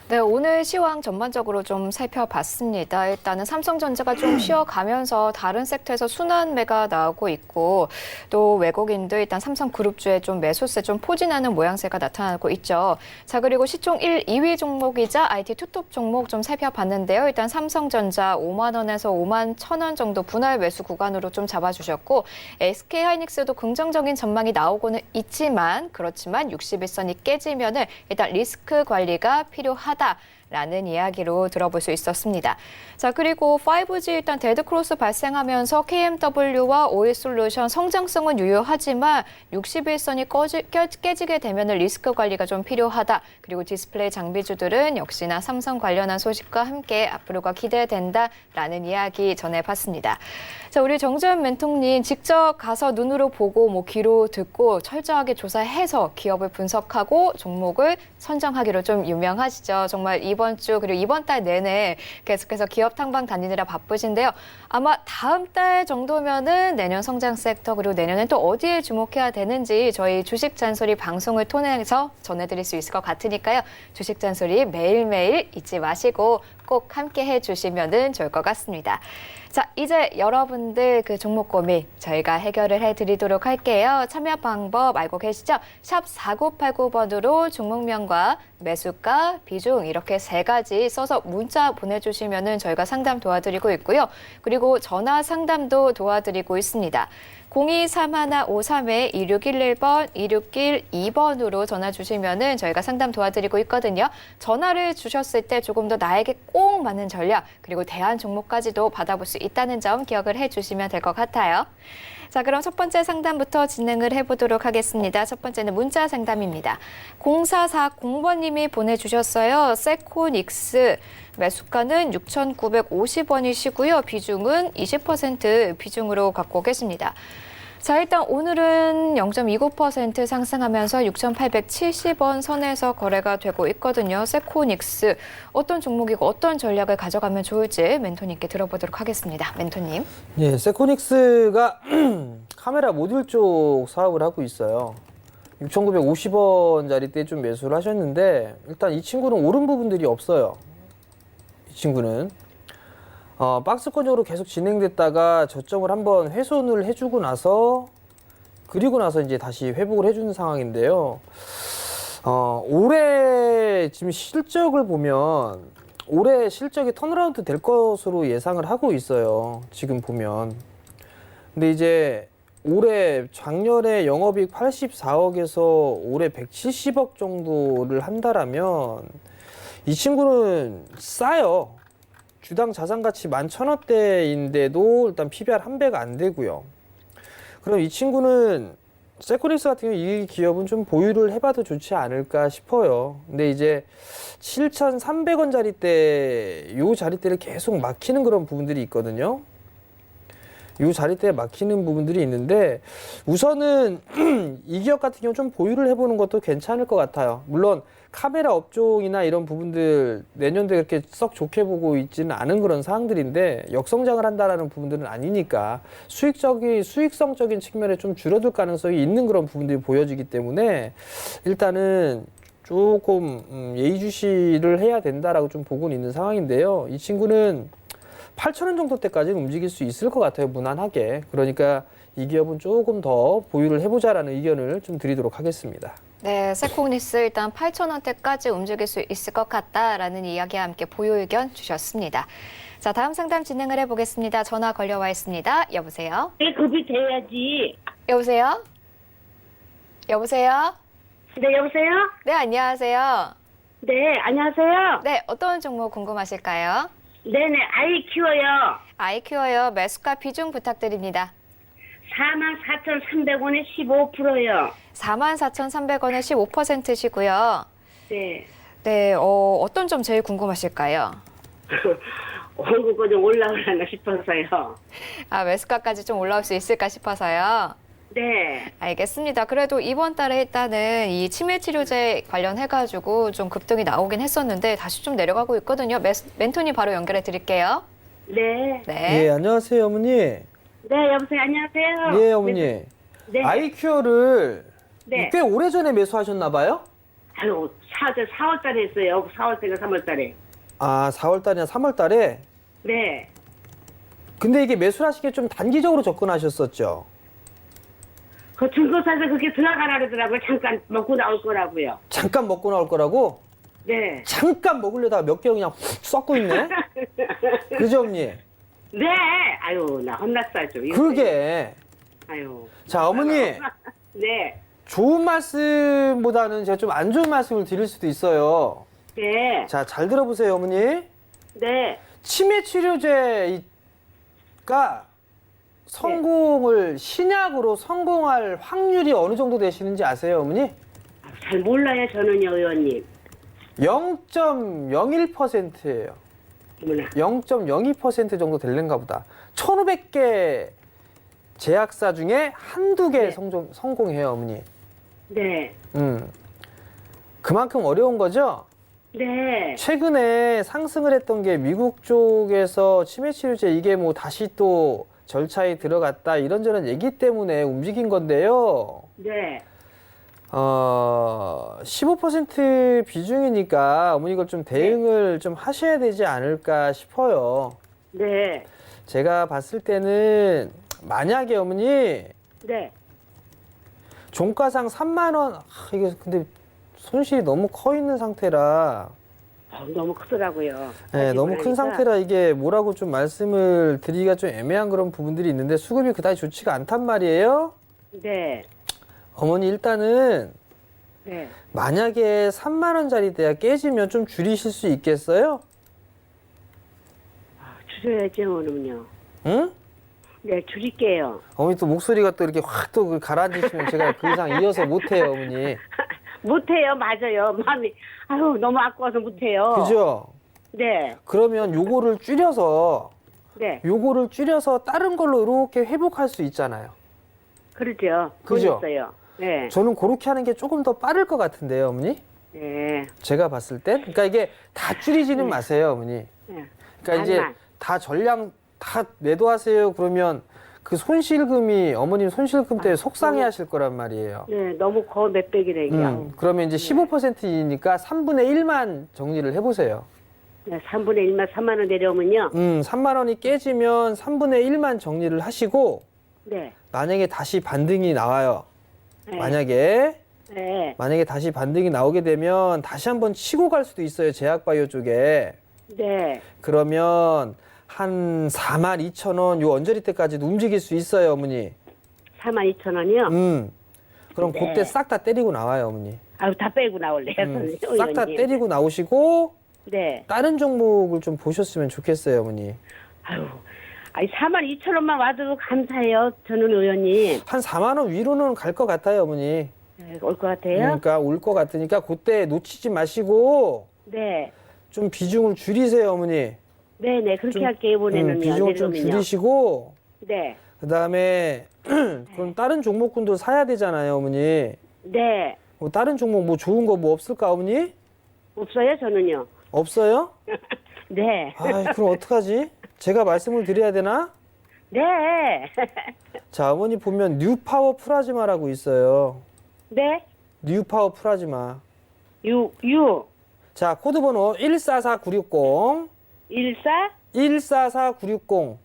네, 오늘 시황 전반적으로 좀 살펴봤습니다. 일단은 삼성전자가 좀 쉬어가면서 다른 섹터에서 순환매가 나오고 있고 또 외국인도 일단 삼성그룹주에 좀 매수세 좀 포진하는 모양새가 나타나고 있죠. 자, 그리고 시총 1, 2위 종목이자 IT 투톱 종목 좀 살펴봤는데요. 일단 삼성전자 5만 원에서 5만 1,000원 정도 분할 매수 구간으로 좀 잡아주셨고 SK하이닉스도 긍정적인 전망이 나오고는 있지만 그렇지만 61선이 깨지면은 일단 리스크 관리가 필요하다. 라는 이야기로 들어볼 수 있었습니다. 자, 그리고 5G 일단 데드크로스 발생하면서 KMW와 OS솔루션 성장성은 유효하지만 61선이 깨지게 되면 리스크 관리가 좀 필요하다. 그리고 디스플레이 장비주들은 역시나 삼성 관련한 소식과 함께 앞으로가 기대된다라는 이야기 전해봤습니다. 자, 우리 정재훈 멘토님 직접 가서 눈으로 보고 귀로 듣고 철저하게 조사해서 기업을 분석하고 종목을 선정하기로 좀 유명하시죠. 정말 이번 주 그리고 이번 달 내내 계속해서 기업 탐방 다니느라 바쁘신데요. 아마 다음 달 정도면은 내년 성장 섹터 그리고 내년엔 또 어디에 주목해야 되는지 저희 주식 잔소리 방송을 통해서 전해드릴 수 있을 것 같으니까요. 주식 잔소리 매일매일 잊지 마시고 꼭 함께 해주시면 좋을 것 같습니다. 자, 이제 여러분들 그 종목 고민 저희가 해결을 해드리도록 할게요. 참여 방법 알고 계시죠? 샵 4989번으로 종목명과 매수가, 비중 이렇게 3가지 써서 문자 보내주시면 저희가 상담 도와드리고 있고요. 그리고 전화 상담도 도와드리고 있습니다. 023153-2611번, 2612번으로 전화 주시면은 저희가 상담 도와드리고 있거든요. 전화를 주셨을 때 조금 더 나에게 꼭 맞는 전략, 그리고 대안 종목까지도 받아볼 수 있다는 점 기억을 해주시면 될 것 같아요. 자, 그럼 첫 번째 상담부터 진행을 해보도록 하겠습니다. 첫 번째는 문자 상담입니다. 0440번님이 보내주셨어요. 세코닉스 매수가는 6,950원이시고요. 비중은 20% 비중으로 갖고 계십니다. 자, 일단 오늘은 0.29% 상승하면서 6,870원 선에서 거래가 되고 있거든요. 세코닉스 어떤 종목이고 어떤 전략을 가져가면 좋을지 멘토님께 들어보도록 하겠습니다. 멘토님. 예, 세코닉스가 카메라 모듈 쪽 사업을 하고 있어요. 6,950원짜리 때 좀 매수를 하셨는데 일단 이 친구는 오른 부분들이 없어요. 이 친구는 박스권적으로 계속 진행됐다가 저점을 한번 훼손을 해주고 나서 그리고 나서 이제 다시 회복을 해주는 상황인데요. 올해 지금 실적을 보면 올해 실적이 턴어라운드 될 것으로 예상을 하고 있어요. 지금 보면. 근데 이제 올해 작년에 영업이익 84억에서 올해 170억 정도를 한다라면 이 친구는 싸요. 주당 자산가치 11,000원대인데도 일단 PBR 1배가 안 되고요. 그럼 이 친구는 세코닉스 같은 경우 이 기업은 좀 보유를 해봐도 좋지 않을까 싶어요. 근데 이제 7,300원짜리 때 요 자리대를 계속 막히는 그런 부분들이 있거든요. 이 자리대에 막히는 부분들이 있는데 우선은 이 기업 같은 경우 좀 보유를 해보는 것도 괜찮을 것 같아요. 물론 카메라 업종이나 이런 부분들 내년도에 그렇게 썩 좋게 보고 있지는 않은 그런 사항들인데 역성장을 한다라는 부분들은 아니니까 수익성적인 측면에 좀 줄어들 가능성이 있는 그런 부분들이 보여지기 때문에 일단은 조금 예의주시를 해야 된다라고 좀 보고는 있는 상황인데요. 이 친구는 8,000원 정도 때까지는 움직일 수 있을 것 같아요. 무난하게. 그러니까 이 기업은 조금 더 보유를 해보자라는 의견을 좀 드리도록 하겠습니다. 네, 세코닉스 일단 8,000원대까지 움직일 수 있을 것 같다라는 이야기와 함께 보유 의견 주셨습니다. 자, 다음 상담 진행을 해보겠습니다. 전화 걸려와 있습니다. 여보세요? 네, 급이 돼야지. 여보세요? 여보세요? 네, 여보세요? 네, 안녕하세요. 네, 안녕하세요. 네, 어떤 종목 궁금하실까요? 네네, 아이 키워요. 아이 키워요. 매수가 비중 부탁드립니다. 44,300원에 15%요. 44,300원에 15%시고요. 네. 네, 어떤 점 제일 궁금하실까요? 원고가 좀 올라오려나 싶어서요. 아, 매수가까지 좀 올라올 수 있을까 싶어서요. 네. 알겠습니다. 그래도 이번 달에 일단은 이 치매 치료제 관련해가지고 좀 급등이 나오긴 했었는데 다시 좀 내려가고 있거든요. 멘토님 바로 연결해 드릴게요. 네. 네. 예, 안녕하세요, 어머니. 네, 여보세요. 안녕하세요. 예, 어머니. 네. 아이큐어를 네. 꽤 오래전에 매수하셨나 봐요? 아유, 4월 달에 했어요. 4월 달에 3월 달에. 아, 4월 달이나 3월 달에? 네. 근데 이게 매수하시기에 좀 단기적으로 접근하셨었죠? 그 중고사에서 그렇게 들어가라 그러더라고요. 잠깐 먹고 나올 거라고요. 잠깐 먹고 나올 거라고? 네. 잠깐 먹으려다가 몇 개 그냥 훅 썩고 있네? 그죠, 어머니? 네. 아유, 나 혼났어요. 그러게. 아유. 자, 어머니. 네. 좋은 말씀보다는 제가 좀 안 좋은 말씀을 드릴 수도 있어요. 네. 자, 잘 들어보세요, 어머니. 네. 치매 치료제가 성공을, 신약으로 성공할 확률이 어느 정도 되시는지 아세요, 어머니? 잘 몰라요, 저는요, 의원님. 0.01%예요. 어머나. 0.02% 정도 될는가 보다. 1,500개 제약사 중에 한두 개 네. 성공해요, 어머니. 네. 그만큼 어려운 거죠? 네. 최근에 상승을 했던 게 미국 쪽에서 치매 치료제 이게 뭐 다시 또 절차에 들어갔다 이런저런 얘기 때문에 움직인 건데요. 네. 15% 비중이니까 어머니 이걸 좀 대응을 좀 하셔야 되지 않을까 싶어요. 네. 제가 봤을 때는 만약에 어머니 네. 종가상 3만 원, 이게 근데 손실이 너무 커 있는 상태라 너무 크더라고요. 네, 너무 큰 상태라 이게 뭐라고 좀 말씀을 드리기가 좀 애매한 그런 부분들이 있는데 수급이 그다지 좋지가 않단 말이에요. 네. 어머니 일단은 네. 만약에 3만 원짜리 대가 깨지면 좀 줄이실 수 있겠어요? 줄여야죠, 오늘은요. 응? 네, 줄일게요. 어머니 또 목소리가 또 이렇게 확 또 가라앉으시면 제가 그 이상 이어서 못해요, 어머니. 못해요, 맞아요. 마음이, 아유, 너무 아까워서 못해요. 그죠? 네. 그러면 요거를 줄여서 다른 걸로 이렇게 회복할 수 있잖아요. 그러죠. 그죠? 있어요. 네. 저는 그렇게 하는 게 조금 더 빠를 것 같은데요, 어머니? 네. 제가 봤을 땐. 그러니까 이게 다 줄이지는 마세요, 어머니. 네. 그러니까 이제 반만. 다 전량 다 매도하세요. 그러면 그 손실금이 어머님 손실금 때문에 속상해 하실 거란 말이에요. 네, 너무 몇백이래, 이게. 그러면 이제 15%이니까 3분의 1만 정리를 해보세요. 네, 3분의 1만 3만 원 내려오면요. 3만 원이 깨지면 3분의 1만 정리를 하시고 네. 만약에 다시 반등이 나와요. 네. 만약에 다시 반등이 나오게 되면 다시 한번 치고 갈 수도 있어요. 제약바이오 쪽에. 네. 그러면 한 42,000원 요 언저리 때까지도 움직일 수 있어요, 어머니. 42,000원이요? 그럼 네. 그때 싹 다 때리고 나와요, 어머니. 아유, 다 빼고 나올래요, 싹 다 때리고 나오시고 네. 다른 종목을 좀 보셨으면 좋겠어요, 어머니. 아유, 아니 42,000원만 와도 감사해요. 저는 의원님. 한 4만 원 위로는 갈 것 같아요, 어머니. 네, 올 것 같아요. 그러니까 올 것 같으니까 그때 놓치지 마시고 네. 좀 비중을 줄이세요, 어머니. 네네, 그렇게 할게요, 이번에는요. 비중을 좀 내려오면요. 줄이시고 네. 그다음에 그럼 다른 종목군도 사야 되잖아요, 어머니. 네. 뭐 다른 종목 뭐 좋은 거 뭐 없을까, 어머니? 없어요, 저는요. 없어요? 네. 아, 그럼 어떡하지? 제가 말씀을 드려야 되나? 네. 자, 어머니 보면 뉴파워 플라즈마라고 있어요. 네. 뉴파워 플라즈마. 유. 자, 코드번호 144960. 14? 144960.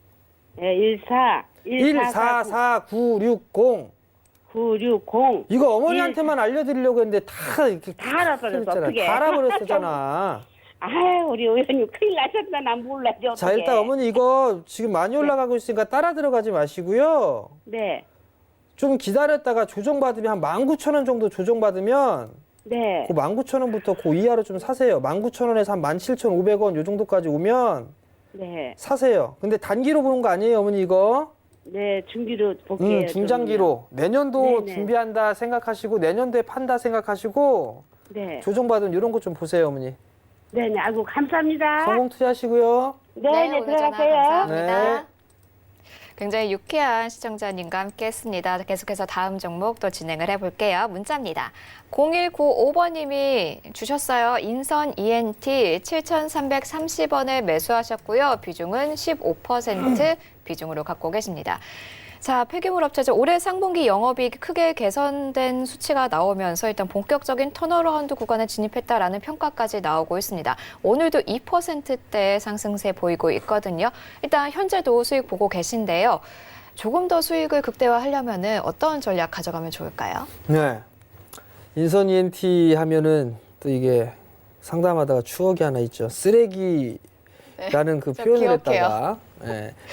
네, 14. 144960. 960. 이거 어머니한테만 알려드리려고 했는데 다 이렇게 다 알아버렸어, 어떡해. 다 알아버렸었잖아. 아유, 우리 의원님 큰일 나셨다. 난 몰라죠. 자, 일단 어머니 이거 지금 많이 올라가고 있으니까 따라 들어가지 마시고요. 네. 좀 기다렸다가 조정받으면 한 19,000원 정도 조정받으면 네. 그 19,000원부터 그 이하로 좀 사세요. 19,000원에서 한 17,500원 요 정도까지 오면 네. 사세요. 근데 단기로 보는 거 아니에요, 어머니 이거? 네, 중기로 볼게요. 중장기로 내년도 네네. 준비한다 생각하시고 내년도에 판다 생각하시고 네. 조정받은 이런 것 좀 보세요, 어머니. 네네. 아이고, 감사합니다. 성공 투자하시고요. 네네, 오늘 전화 들어가세요. 감사합니다. 네. 굉장히 유쾌한 시청자님과 함께했습니다. 계속해서 다음 종목 또 진행을 해볼게요. 문자입니다. 0195번님이 주셨어요. 인선 ENT 7,330원에 매수하셨고요. 비중은 15% 비중으로 갖고 계십니다. 자, 폐기물 업체죠. 올해 상분기 영업이익이 크게 개선된 수치가 나오면서 일단 본격적인 턴어라운드 구간에 진입했다라는 평가까지 나오고 있습니다. 오늘도 2%대 상승세 보이고 있거든요. 일단 현재도 수익 보고 계신데요. 조금 더 수익을 극대화하려면 어떤 전략 가져가면 좋을까요? 네. 인선 ENT 하면은 또 이게 상담하다가 추억이 하나 있죠. 쓰레기라는 그 저 표현을 기억해요. 했다가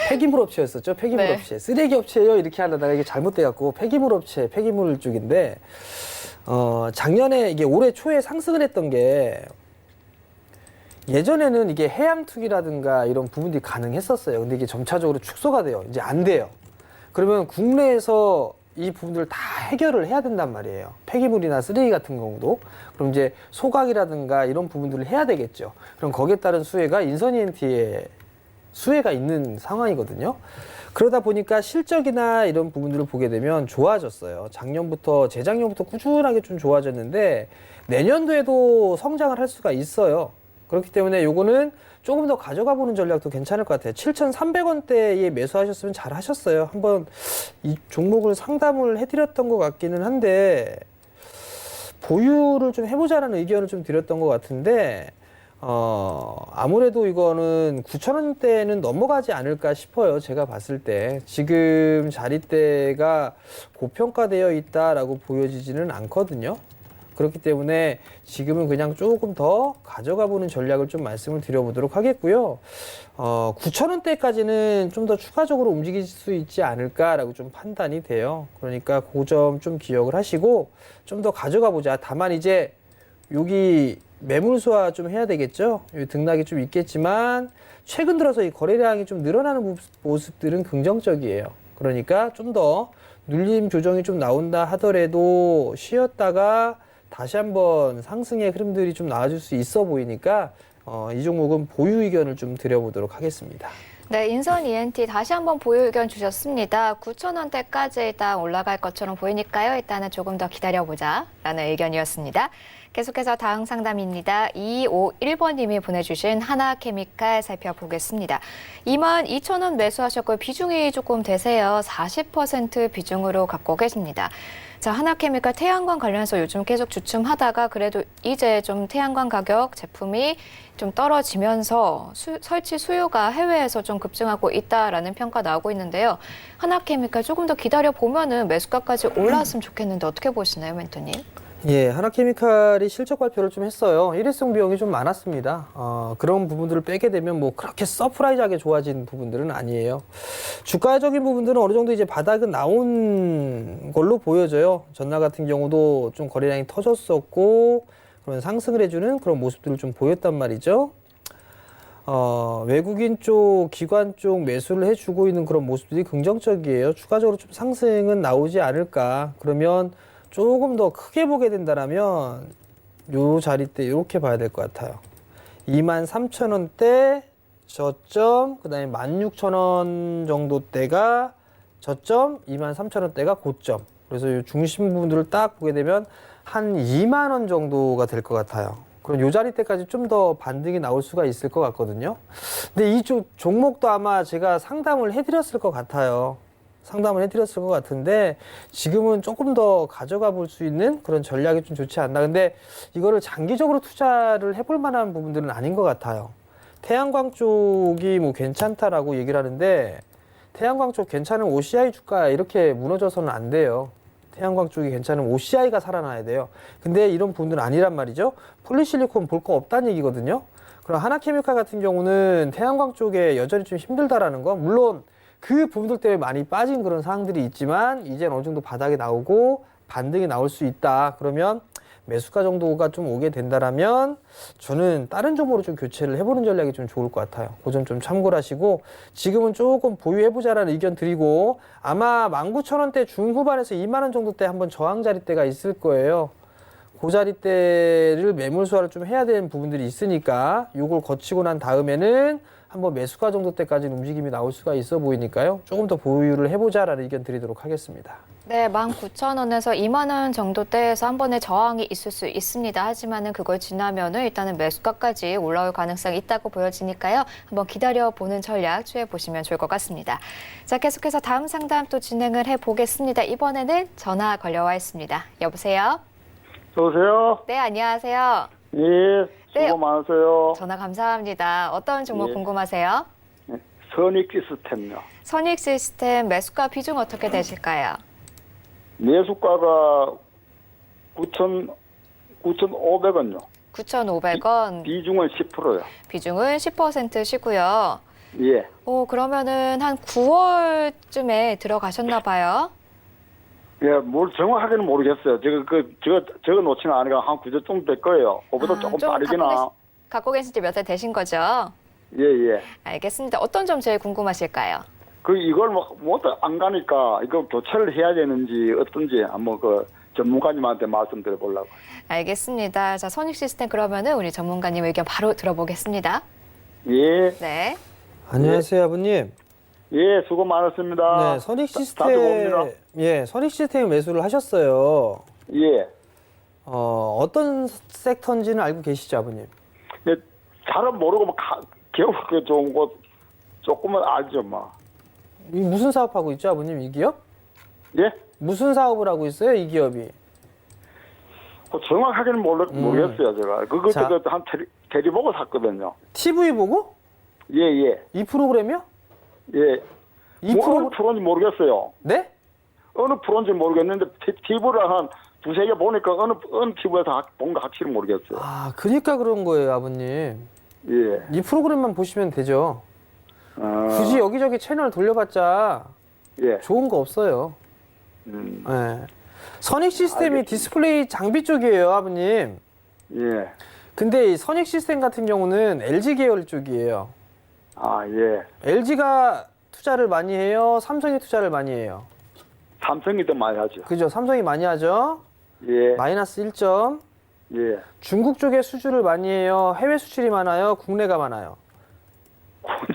폐기물 업체였었죠. 폐기물 네. 업체. 쓰레기 업체예요. 이렇게 하려다가 이게 잘못돼 갖고 폐기물 업체, 폐기물 쪽인데 작년에 이게 올해 초에 상승을 했던 게 예전에는 이게 해양 투기라든가 이런 부분들이 가능했었어요. 근데 이게 점차적으로 축소가 돼요. 이제 안 돼요. 그러면 국내에서 이 부분들을 다 해결을 해야 된단 말이에요. 폐기물이나 쓰레기 같은 경우도. 그럼 이제 소각이라든가 이런 부분들을 해야 되겠죠. 그럼 거기에 따른 수혜가 인선 ENT에 수혜가 있는 상황이거든요. 그러다 보니까 실적이나 이런 부분들을 보게 되면 좋아졌어요. 작년부터, 재작년부터 꾸준하게 좀 좋아졌는데 내년도에도 성장을 할 수가 있어요. 그렇기 때문에 요거는 조금 더 가져가 보는 전략도 괜찮을 것 같아요. 7,300원대에 매수하셨으면 잘 하셨어요. 한번 이 종목을 상담을 해드렸던 것 같기는 한데 보유를 좀 해보자는 의견을 좀 드렸던 것 같은데 아무래도 이거는 9,000원대는 넘어가지 않을까 싶어요. 제가 봤을 때. 지금 자리대가 고평가되어 있다라고 보여지지는 않거든요. 그렇기 때문에 지금은 그냥 조금 더 가져가 보는 전략을 좀 말씀을 드려보도록 하겠고요. 9,000원대까지는 좀 더 추가적으로 움직일 수 있지 않을까라고 좀 판단이 돼요. 그러니까 그 점 좀 기억을 하시고 좀 더 가져가 보자. 다만 이제 여기 매물 소화 좀 해야 되겠죠. 등락이 좀 있겠지만 최근 들어서 이 거래량이 좀 늘어나는 모습들은 긍정적이에요. 그러니까 좀 더 눌림 조정이 좀 나온다 하더라도 쉬었다가 다시 한번 상승의 흐름들이 좀 나와줄 수 있어 보이니까 이 종목은 보유 의견을 좀 드려보도록 하겠습니다. 네, 인선 ENT 다시 한번 보유 의견 주셨습니다. 9,000원대까지 일단 올라갈 것처럼 보이니까요. 일단은 조금 더 기다려보자라는 의견이었습니다. 계속해서 다음 상담입니다. 2251번님이 보내주신 하나케미칼 살펴보겠습니다. 22,000원 매수하셨고 비중이 조금 되세요. 40% 비중으로 갖고 계십니다. 자, 하나케미칼 태양광 관련해서 요즘 계속 주춤하다가 그래도 이제 좀 태양광 가격 제품이 좀 떨어지면서 설치 수요가 해외에서 좀 급증하고 있다라는 평가 나오고 있는데요. 하나케미칼 조금 더 기다려보면은 매수가까지 올라왔으면 좋겠는데 어떻게 보시나요, 멘토님? 예, 하나케미칼이 실적 발표를 좀 했어요. 일회성 비용이 좀 많았습니다. 그런 부분들을 빼게 되면 뭐 그렇게 서프라이즈하게 좋아진 부분들은 아니에요. 주가적인 부분들은 어느 정도 이제 바닥은 나온 걸로 보여져요. 전날 같은 경우도 좀 거래량이 터졌었고 그런 상승을 해주는 그런 모습들을 좀 보였단 말이죠. 외국인 쪽, 기관 쪽 매수를 해주고 있는 그런 모습들이 긍정적이에요. 추가적으로 좀 상승은 나오지 않을까. 그러면 조금 더 크게 보게 된다면 요 자리대 이렇게 봐야 될 것 같아요. 23,000원대 저점, 그 다음에 16,000원 정도 대가 저점, 23,000원대가 고점. 그래서 요 중심 부분들을 딱 보게 되면 한 2만 원 정도가 될 것 같아요. 그럼 요 자리대까지 좀 더 반등이 나올 수가 있을 것 같거든요. 근데 이 종목도 아마 제가 상담을 해드렸을 것 같아요. 상담을 해드렸을 것 같은데 지금은 조금 더 가져가 볼 수 있는 그런 전략이 좀 좋지 않나. 근데 이거를 장기적으로 투자를 해볼 만한 부분들은 아닌 것 같아요. 태양광 쪽이 뭐 괜찮다라고 얘기를 하는데 태양광 쪽 괜찮은 OCI 주가 이렇게 무너져서는 안 돼요. 태양광 쪽이 괜찮은 OCI가 살아나야 돼요. 근데 이런 부분들은 아니란 말이죠. 폴리실리콘 볼 거 없다는 얘기거든요. 그럼 하나케미칼 같은 경우는 태양광 쪽에 여전히 좀 힘들다라는 거. 물론 그 부분들 때문에 많이 빠진 그런 상황들이 있지만 이제는 어느 정도 바닥에 나오고 반등이 나올 수 있다. 그러면 매수가 정도가 좀 오게 된다라면 저는 다른 종목으로 좀 교체를 해보는 전략이 좀 좋을 것 같아요. 그 점 좀 참고를 하시고 지금은 조금 보유해보자라는 의견 드리고 아마 19,000원대 중후반에서 2만 원 정도 때 한번 저항 자리대가 있을 거예요. 그 자리대를 매물 소화를 좀 해야 되는 부분들이 있으니까 요걸 거치고 난 다음에는 한번 매수가 정도 때까지는 움직임이 나올 수가 있어 보이니까요. 조금 더 보유를 해보자라는 의견 드리도록 하겠습니다. 네, 19,000원에서 2만 원 정도대에서 한 번의 저항이 있을 수 있습니다. 하지만은 그걸 지나면은 일단은 매수가까지 올라올 가능성이 있다고 보여지니까요. 한번 기다려보는 전략 취해보시면 좋을 것 같습니다. 자, 계속해서 다음 상담 또 진행을 해보겠습니다. 이번에는 전화 걸려와 있습니다. 여보세요? 여보세요? 네, 안녕하세요. 예, 수고 네. 많으세요. 전화 감사합니다. 어떤 종목 예. 궁금하세요? 선익 시스템요. 선익 시스템 매수가 비중 어떻게 되실까요? 매수가가 9,500원요. 9,500원, 비중은 10%요. 비중은 10%시고요. 예. 그러면은 한 9월쯤에 들어가셨나 봐요. 예, 뭘 정확하게는 모르겠어요. 저거 놓지는 않으니까 한 9주 정도 될 거예요. 그보다 조금 좀 빠르기나. 갖고 계신 지 몇 달 되신 거죠? 예, 예. 알겠습니다. 어떤 점 제일 궁금하실까요? 이걸 안 가니까 이거 교체를 해야 되는지 어떤지 한번 전문가님한테 말씀드려 보려고. 알겠습니다. 자, 선익 시스템 그러면은 우리 전문가님 의견 바로 들어보겠습니다. 예. 네. 안녕하세요, 아버님. 예, 수고 많았습니다. 네, 선익 자주 시스템, 봅니다. 예, 선익 시스템 매수를 하셨어요. 예. 어떤 섹터인지는 알고 계시죠, 아버님? 예, 잘은 모르고 겨우 좋은 곳 조금은 알죠, 뭐. 이 무슨 사업하고 있죠, 아버님, 이 기업? 예? 무슨 사업을 하고 있어요, 이 기업이? 정확하게는 모르겠어요, 제가. 자. 그거 한 대리 보고 샀거든요. TV 보고? 예, 예. 이 프로그램이요? 예. 이 어느 프로그램? 프로인지 모르겠어요. 네? 어느 프로인지 모르겠는데 TV를 한 두세 개 보니까 어느 TV에서 본 거 확실히 모르겠어요. 아, 그러니까 그런 거예요, 아버님. 예. 이 프로그램만 보시면 되죠. 어, 굳이 여기저기 채널 돌려봤자 예. 좋은 거 없어요. 음, 예. 선익 시스템이 알겠습니다. 디스플레이 장비 쪽이에요, 아버님. 예. 근데 이 선익 시스템 같은 경우는 LG 계열 쪽이에요. 아, 예. LG가 투자를 많이 해요? 삼성이 투자를 많이 해요? 삼성이 더 많이 하죠. 그죠? 삼성이 많이 하죠? 예. 마이너스 1점. 예. 중국 쪽에 수주를 많이 해요? 해외 수출이 많아요? 국내가 많아요?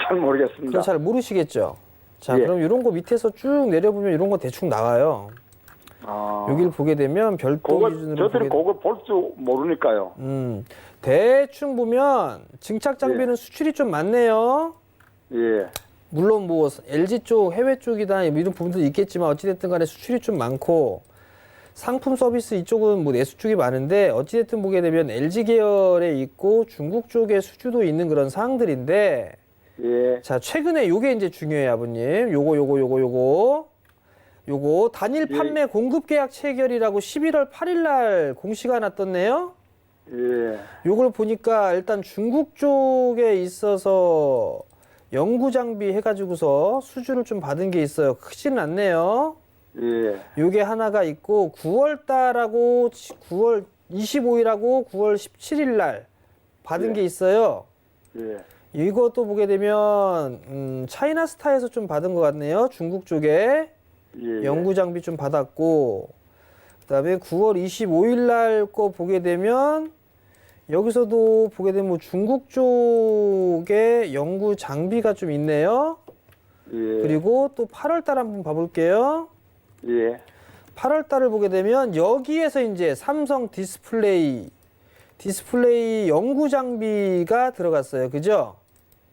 잘 모르겠습니다. 그건 잘 모르시겠죠? 자, 예. 그럼 이런 거 밑에서 쭉 내려보면 이런 거 대충 나와요. 아, 여기를 보게 되면 별도 기준으로 저들이 보게 그걸 볼 줄 모르니까요. 대충 보면 증착 장비는 예. 수출이 좀 많네요. 예. 물론 뭐 LG 쪽, 해외 쪽이다 이런 부분도 있겠지만 어찌됐든 간에 수출이 좀 많고 상품 서비스 이쪽은 뭐 내수축이 많은데 어찌됐든 보게 되면 LG 계열에 있고 중국 쪽에 수주도 있는 그런 사항들인데 예. 자, 최근에 요게 이제 중요해요, 아버님. 요거 단일 예. 판매 공급 계약 체결이라고 11월 8일 날 공시가 났던데요. 예. 요걸 보니까 일단 중국 쪽에 있어서 연구 장비 해가지고서 수주를 좀 받은 게 있어요. 크지는 않네요. 예. 요게 하나가 있고 9월 달하고 9월 25일하고 9월 17일 날 받은 예. 게 있어요. 예. 이것도 보게 되면 차이나스타에서 좀 받은 것 같네요. 중국 쪽에 예. 연구 장비 좀 받았고 그다음에 9월 25일 날 거 보게 되면 여기서도 보게 되면 뭐 중국 쪽에 연구 장비가 좀 있네요. 예. 그리고 또 8월 달 한번 봐볼게요. 예. 8월 달을 보게 되면 여기에서 이제 삼성 디스플레이 연구 장비가 들어갔어요. 그죠?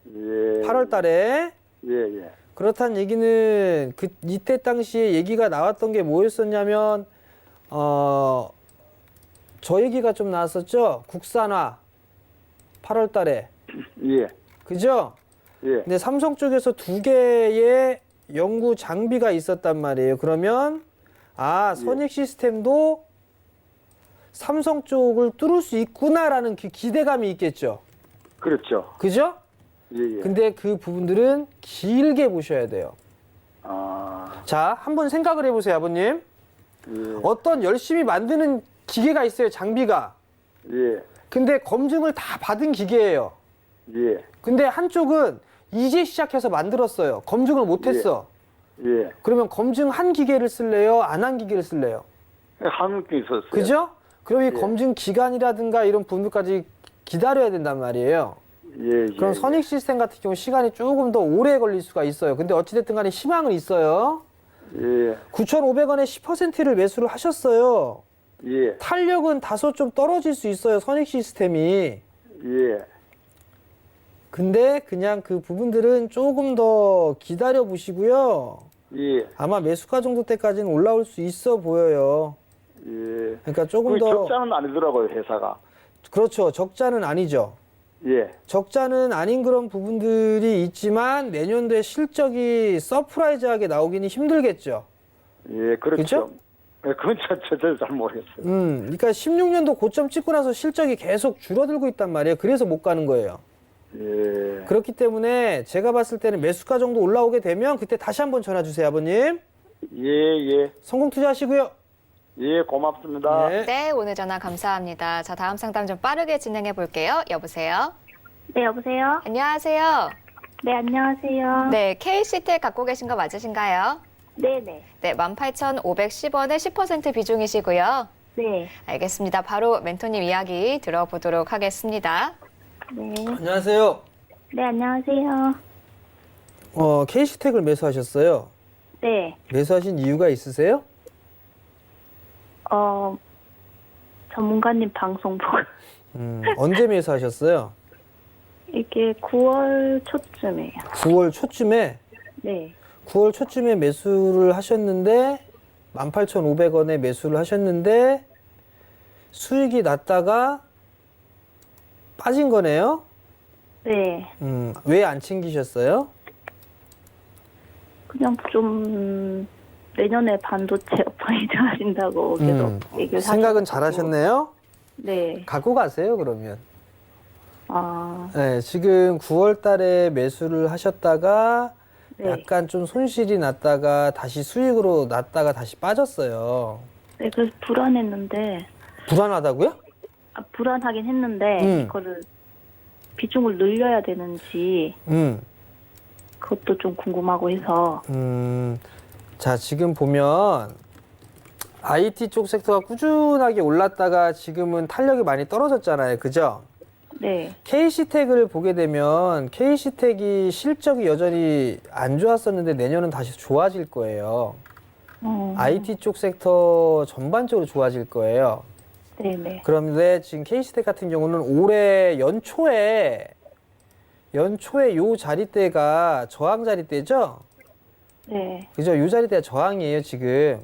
예. 8월 달에. 예. 예. 그렇다는 얘기는 이때 당시에 얘기가 나왔던 게 뭐였었냐면 저 얘기가 좀 나왔었죠. 국산화 8월 달에. 예. 그죠? 예. 근데 삼성 쪽에서 2개의 연구 장비가 있었단 말이에요. 그러면 선익 시스템도 삼성 쪽을 뚫을 수 있구나라는 기대감이 있겠죠. 그렇죠. 그죠? 예. 예. 근데 그 부분들은 길게 보셔야 돼요. 아. 자, 한번 생각을 해보세요, 아버님. 예. 어떤 열심히 만드는 기계가 있어요, 장비가. 예. 근데 검증을 다 받은 기계예요. 예. 근데 한쪽은 이제 시작해서 만들었어요. 검증을 못했어. 예. 그러면 검증한 기계를 쓸래요? 안 한 기계를 쓸래요? 한게 있었어요. 그죠? 그럼 이 예. 검증 기간이라든가 이런 부분까지 기다려야 된단 말이에요. 예. 그럼 예. 선익 시스템 같은 경우 시간이 조금 더 오래 걸릴 수가 있어요. 근데 어찌됐든 간에 희망은 있어요. 예. 9,500원에 10%를 매수를 하셨어요. 예. 탄력은 다소 좀 떨어질 수 있어요, 선익 시스템이. 예. 근데 그냥 그 부분들은 조금 더 기다려 보시고요. 예. 아마 매수가 정도 때까지는 올라올 수 있어 보여요. 예. 그러니까 조금 그 더. 적자는 아니더라고요, 회사가. 그렇죠. 적자는 아니죠. 예. 적자는 아닌 그런 부분들이 있지만 내년도에 실적이 서프라이즈하게 나오기는 힘들겠죠. 예, 그렇죠. 그죠? 예, 그건 저도 잘 모르겠어요. 그러니까 16년도 고점 찍고 나서 실적이 계속 줄어들고 있단 말이에요. 그래서 못 가는 거예요. 예. 그렇기 때문에 제가 봤을 때는 매수가 정도 올라오게 되면 그때 다시 한번 전화 주세요, 아버님. 예, 예. 성공 투자하시고요. 예, 고맙습니다. 네. 네, 오늘 전화 감사합니다. 자, 다음 상담 좀 빠르게 진행해 볼게요. 여보세요? 네, 여보세요? 안녕하세요. 네, 안녕하세요. 네, KC텍 갖고 계신 거 맞으신가요? 네네. 네, 18,510원에 10% 비중이시고요. 네. 알겠습니다. 바로 멘토님 이야기 들어보도록 하겠습니다. 네. 안녕하세요. 네, 안녕하세요. KC텍을 매수하셨어요. 네. 매수하신 이유가 있으세요? 전문가님 방송 보고. 언제 매수하셨어요? 이게 9월 초쯤에요. 9월 초쯤에? 네. 9월 초쯤에 매수를 하셨는데 18,500원에 매수를 하셨는데 수익이 났다가 빠진 거네요? 네. 왜 안 챙기셨어요? 그냥 좀 내년에 반도체 업황이 좋아진다고 계속 얘기를 생각은 하셔가지고. 잘하셨네요? 네. 갖고 가세요, 그러면. 아, 네, 지금 9월 달에 매수를 하셨다가 네. 약간 좀 손실이 났다가 다시 수익으로 났다가 다시 빠졌어요. 네, 그래서 불안했는데, 불안하다고요? 불안하긴 했는데, 이거를 비중을 늘려야 되는지, 그것도 좀 궁금하고 해서. 자, 지금 보면 IT 쪽 섹터가 꾸준하게 올랐다가 지금은 탄력이 많이 떨어졌잖아요. 그죠? 네. KC텍을 보게 되면 KC텍이 실적이 여전히 안 좋았었는데 내년은 다시 좋아질 거예요. IT 쪽 섹터 전반적으로 좋아질 거예요. 네네. 그런데 지금 KC텍 같은 경우는 올해 연초에 요 자리대가 저항 자리대죠? 네. 그죠? 요 자리대가 저항이에요, 지금.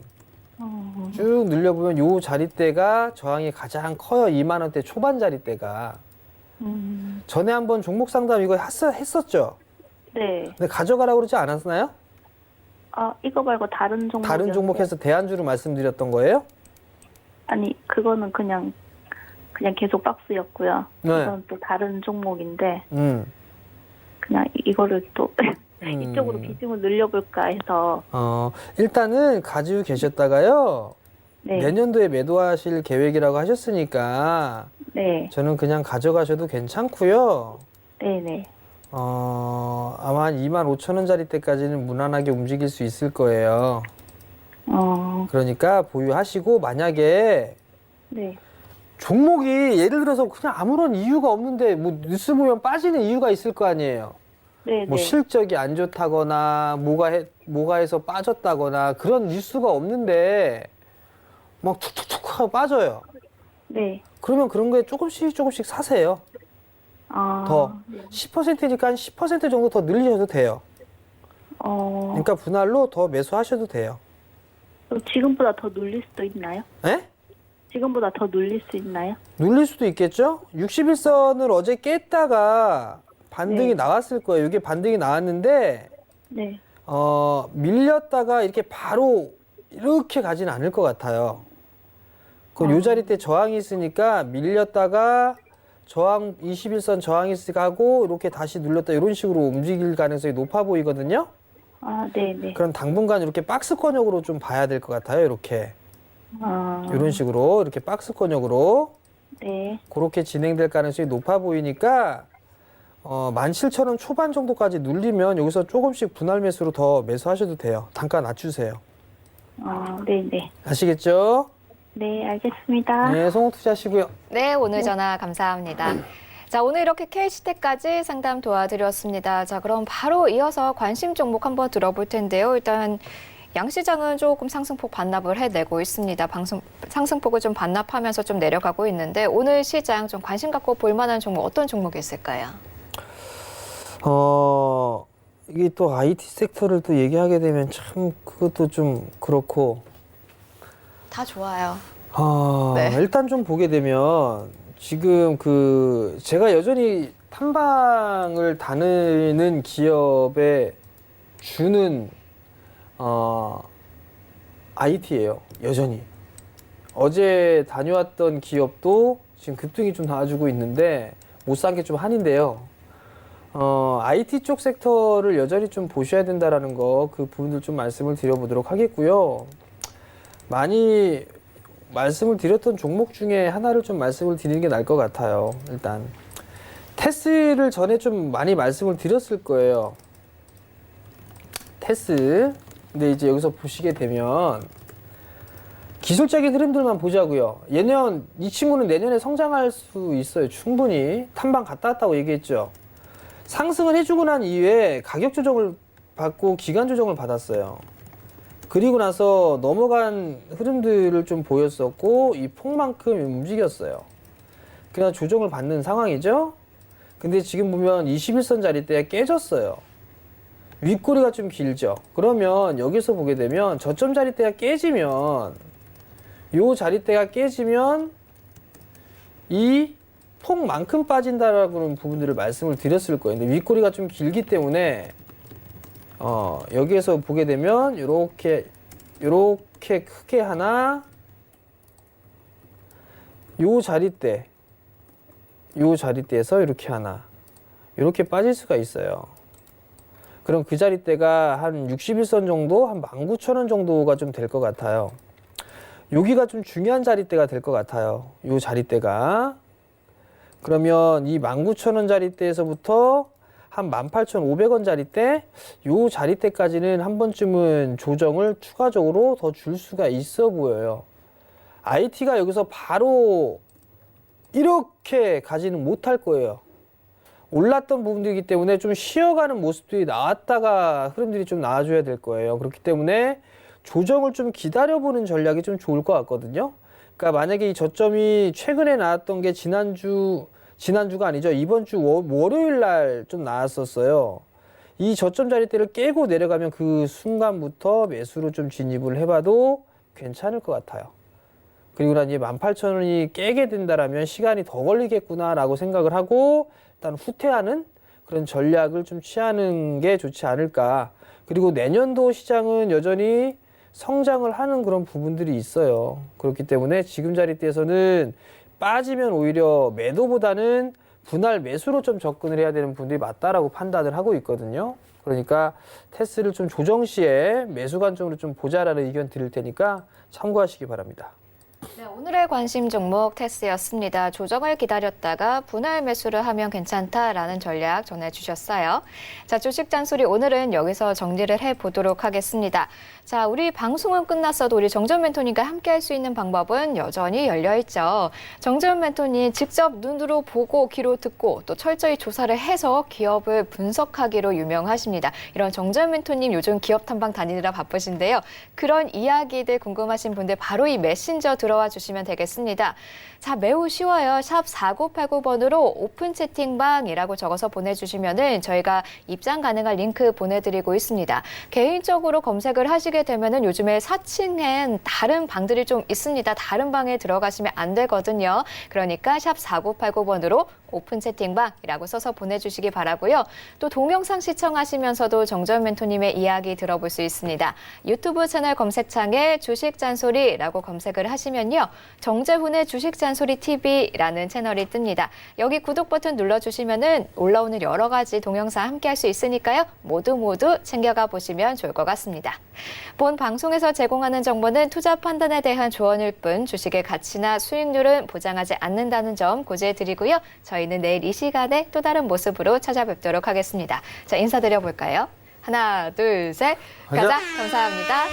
쭉 늘려보면 요 자리대가 저항이 가장 커요. 2만 원대 초반 자리대가. 전에 한번 종목 상담 이거 했었죠? 네. 근데 가져가라고 그러지 않았나요? 이거 말고 다른 종목. 다른 종목에서 대안주로 말씀드렸던 거예요? 아니, 그거는 그냥 계속 박스였고요. 네. 이건 또 다른 종목인데, 음. 그냥 이거를 또 이쪽으로 비중을 늘려볼까 해서. 일단은 가지고 계셨다가요. 네. 내년도에 매도하실 계획이라고 하셨으니까 네. 저는 그냥 가져가셔도 괜찮고요. 네네. 아마 한 25,000원짜리 때까지는 무난하게 움직일 수 있을 거예요. 그러니까 보유하시고 만약에 네. 종목이 예를 들어서 그냥 아무런 이유가 없는데 뭐 뉴스 보면 빠지는 이유가 있을 거 아니에요. 네네. 뭐 실적이 안 좋다거나 뭐가 해서 빠졌다거나 그런 뉴스가 없는데 막 툭툭툭 하고 빠져요. 네. 그러면 그런 거에 조금씩 사세요. 더 10%니까 한 10% 정도 더 늘리셔도 돼요. 그러니까 분할로 더 매수하셔도 돼요. 지금보다 더 눌릴 수도 있나요? 에? 지금보다 더 눌릴 수 있나요? 눌릴 수도 있겠죠? 61선을 어제 깼다가 반등이 네. 나왔을 거예요. 이게 반등이 나왔는데 네. 밀렸다가 이렇게 바로 이렇게 가지는 않을 것 같아요. 그럼 요 자리 때 저항이 있으니까 밀렸다가 저항 21선 저항이 있으니까 하고 이렇게 다시 눌렸다 이런 식으로 움직일 가능성이 높아 보이거든요. 네네. 그럼 당분간 이렇게 박스권역으로 좀 봐야 될 것 같아요. 이렇게. 이런 식으로 이렇게 박스권역으로 네. 그렇게 진행될 가능성이 높아 보이니까 17,000원 초반 정도까지 눌리면 여기서 조금씩 분할 매수로 더 매수하셔도 돼요. 단가 낮추세요. 네네. 아시겠죠? 네, 알겠습니다. 네, 송호 투자하시고요. 네, 오늘 전화 감사합니다. 자, 오늘 이렇게 KCT까지 상담 도와드렸습니다. 자, 그럼 바로 이어서 관심 종목 한번 들어볼 텐데요. 일단 양시장은 조금 상승폭 반납을 해내고 있습니다. 상승폭을 좀 반납하면서 좀 내려가고 있는데 오늘 시장 좀 관심 갖고 볼 만한 종목 어떤 종목이 있을까요? 이게 또 IT 섹터를 또 얘기하게 되면 참 그것도 좀 그렇고 다 좋아요. 네. 일단 좀 보게 되면 지금 제가 여전히 탐방을 다니는 기업에 주는 IT예요. 여전히. 어제 다녀왔던 기업도 지금 급등이 좀 나와주고 있는데 못 산 게 좀 한인데요. IT 쪽 섹터를 여전히 좀 보셔야 된다라는 거 그 부분들 좀 말씀을 드려보도록 하겠고요. 많이 말씀을 드렸던 종목 중에 하나를 좀 말씀을 드리는 게 나을 것 같아요. 일단 테스를 전에 좀 많이 말씀을 드렸을 거예요. 테스. 근데 이제 여기서 보시게 되면 기술적인 흐름들만 보자고요. 이 친구는 내년에 성장할 수 있어요. 충분히. 탐방 갔다 왔다고 얘기했죠. 상승을 해주고 난 이후에 가격 조정을 받고 기간 조정을 받았어요. 그리고 나서 넘어간 흐름들을 좀 보였었고 이 폭만큼 움직였어요. 그냥 조정을 받는 상황이죠. 근데 지금 보면 21선 자리대에 깨졌어요. 윗꼬리가 좀 길죠. 그러면 여기서 보게 되면 저점 자리대가 깨지면 요 자리대가 깨지면 이 폭만큼 빠진다라는 부분들을 말씀을 드렸을 거예요. 근데 윗꼬리가 좀 길기 때문에 여기에서 보게 되면 요렇게 크게 하나 요 자리대에서 이렇게 하나 이렇게 빠질 수가 있어요. 그럼 그 자리대가 한 61선 정도, 한 19,000원 정도가 좀 될 것 같아요. 여기가 좀 중요한 자리대가 될 것 같아요. 요 자리대가. 그러면 이 19,000원 자리대에서부터 한 18,500원 자리대, 요 자리대까지는 한 번쯤은 조정을 추가적으로 더 줄 수가 있어 보여요. IT가 여기서 바로 이렇게 가지는 못할 거예요. 올랐던 부분들이기 때문에 좀 쉬어가는 모습들이 나왔다가 흐름들이 좀 나와줘야 될 거예요. 그렇기 때문에 조정을 좀 기다려보는 전략이 좀 좋을 것 같거든요. 그러니까 만약에 이 저점이 최근에 나왔던 게 지난주가 아니죠. 이번 주 월요일 날 좀 나왔었어요. 이 저점 자리대를 깨고 내려가면 그 순간부터 매수로 좀 진입을 해봐도 괜찮을 것 같아요. 그리고 난 이제 18,000원이 깨게 된다라면 시간이 더 걸리겠구나라고 생각을 하고 일단 후퇴하는 그런 전략을 좀 취하는 게 좋지 않을까. 그리고 내년도 시장은 여전히 성장을 하는 그런 부분들이 있어요. 그렇기 때문에 지금 자리대에서는 빠지면 오히려 매도보다는 분할 매수로 좀 접근을 해야 되는 분들이 맞다라고 판단을 하고 있거든요. 그러니까 테스를 좀 조정 시에 매수 관점으로 좀 보자라는 의견 드릴 테니까 참고하시기 바랍니다. 네, 오늘의 관심 종목 테스였습니다. 조정을 기다렸다가 분할 매수를 하면 괜찮다라는 전략 전해주셨어요. 자, 주식 잔소리 오늘은 여기서 정리를 해보도록 하겠습니다. 자, 우리 방송은 끝났어도 우리 정재훈 멘토님과 함께 할 수 있는 방법은 여전히 열려있죠. 정재훈 멘토님 직접 눈으로 보고 귀로 듣고 또 철저히 조사를 해서 기업을 분석하기로 유명하십니다. 이런 정재훈 멘토님 요즘 기업 탐방 다니느라 바쁘신데요. 그런 이야기들 궁금하신 분들 바로 이 메신저 들어와 주시면 되겠습니다. 자, 매우 쉬워요. 샵 4989번으로 오픈 채팅방이라고 적어서 보내주시면은 저희가 입장 가능한 링크 보내드리고 있습니다. 개인적으로 검색을 하시게 되면은 요즘에 4층엔 다른 방들이 좀 있습니다. 다른 방에 들어가시면 안 되거든요. 그러니까 샵 4989번으로 오픈 채팅방이라고 써서 보내주시기 바라고요. 또 동영상 시청하시면서도 정재훈 멘토님의 이야기 들어볼 수 있습니다. 유튜브 채널 검색창에 주식 잔소리라고 검색을 하시면요. 정재훈의 주식 잔소리 TV라는 채널이 뜹니다. 여기 구독 버튼 눌러주시면은 올라오는 여러 가지 동영상 함께 할 수 있으니까요. 모두 챙겨가 보시면 좋을 것 같습니다. 본 방송에서 제공하는 정보는 투자 판단에 대한 조언일 뿐 주식의 가치나 수익률은 보장하지 않는다는 점 고지해 드리고요. 저희는 내일 이 시간에 또 다른 모습으로 찾아뵙도록 하겠습니다. 자, 인사드려 볼까요? 하나, 둘, 셋. 가자. 감사합니다.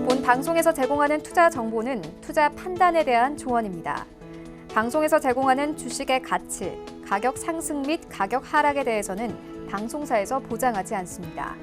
본 방송에서 제공하는 투자 정보는 투자 판단에 대한 조언입니다. 방송에서 제공하는 주식의 가치, 가격 상승 및 가격 하락에 대해서는 방송사에서 보장하지 않습니다.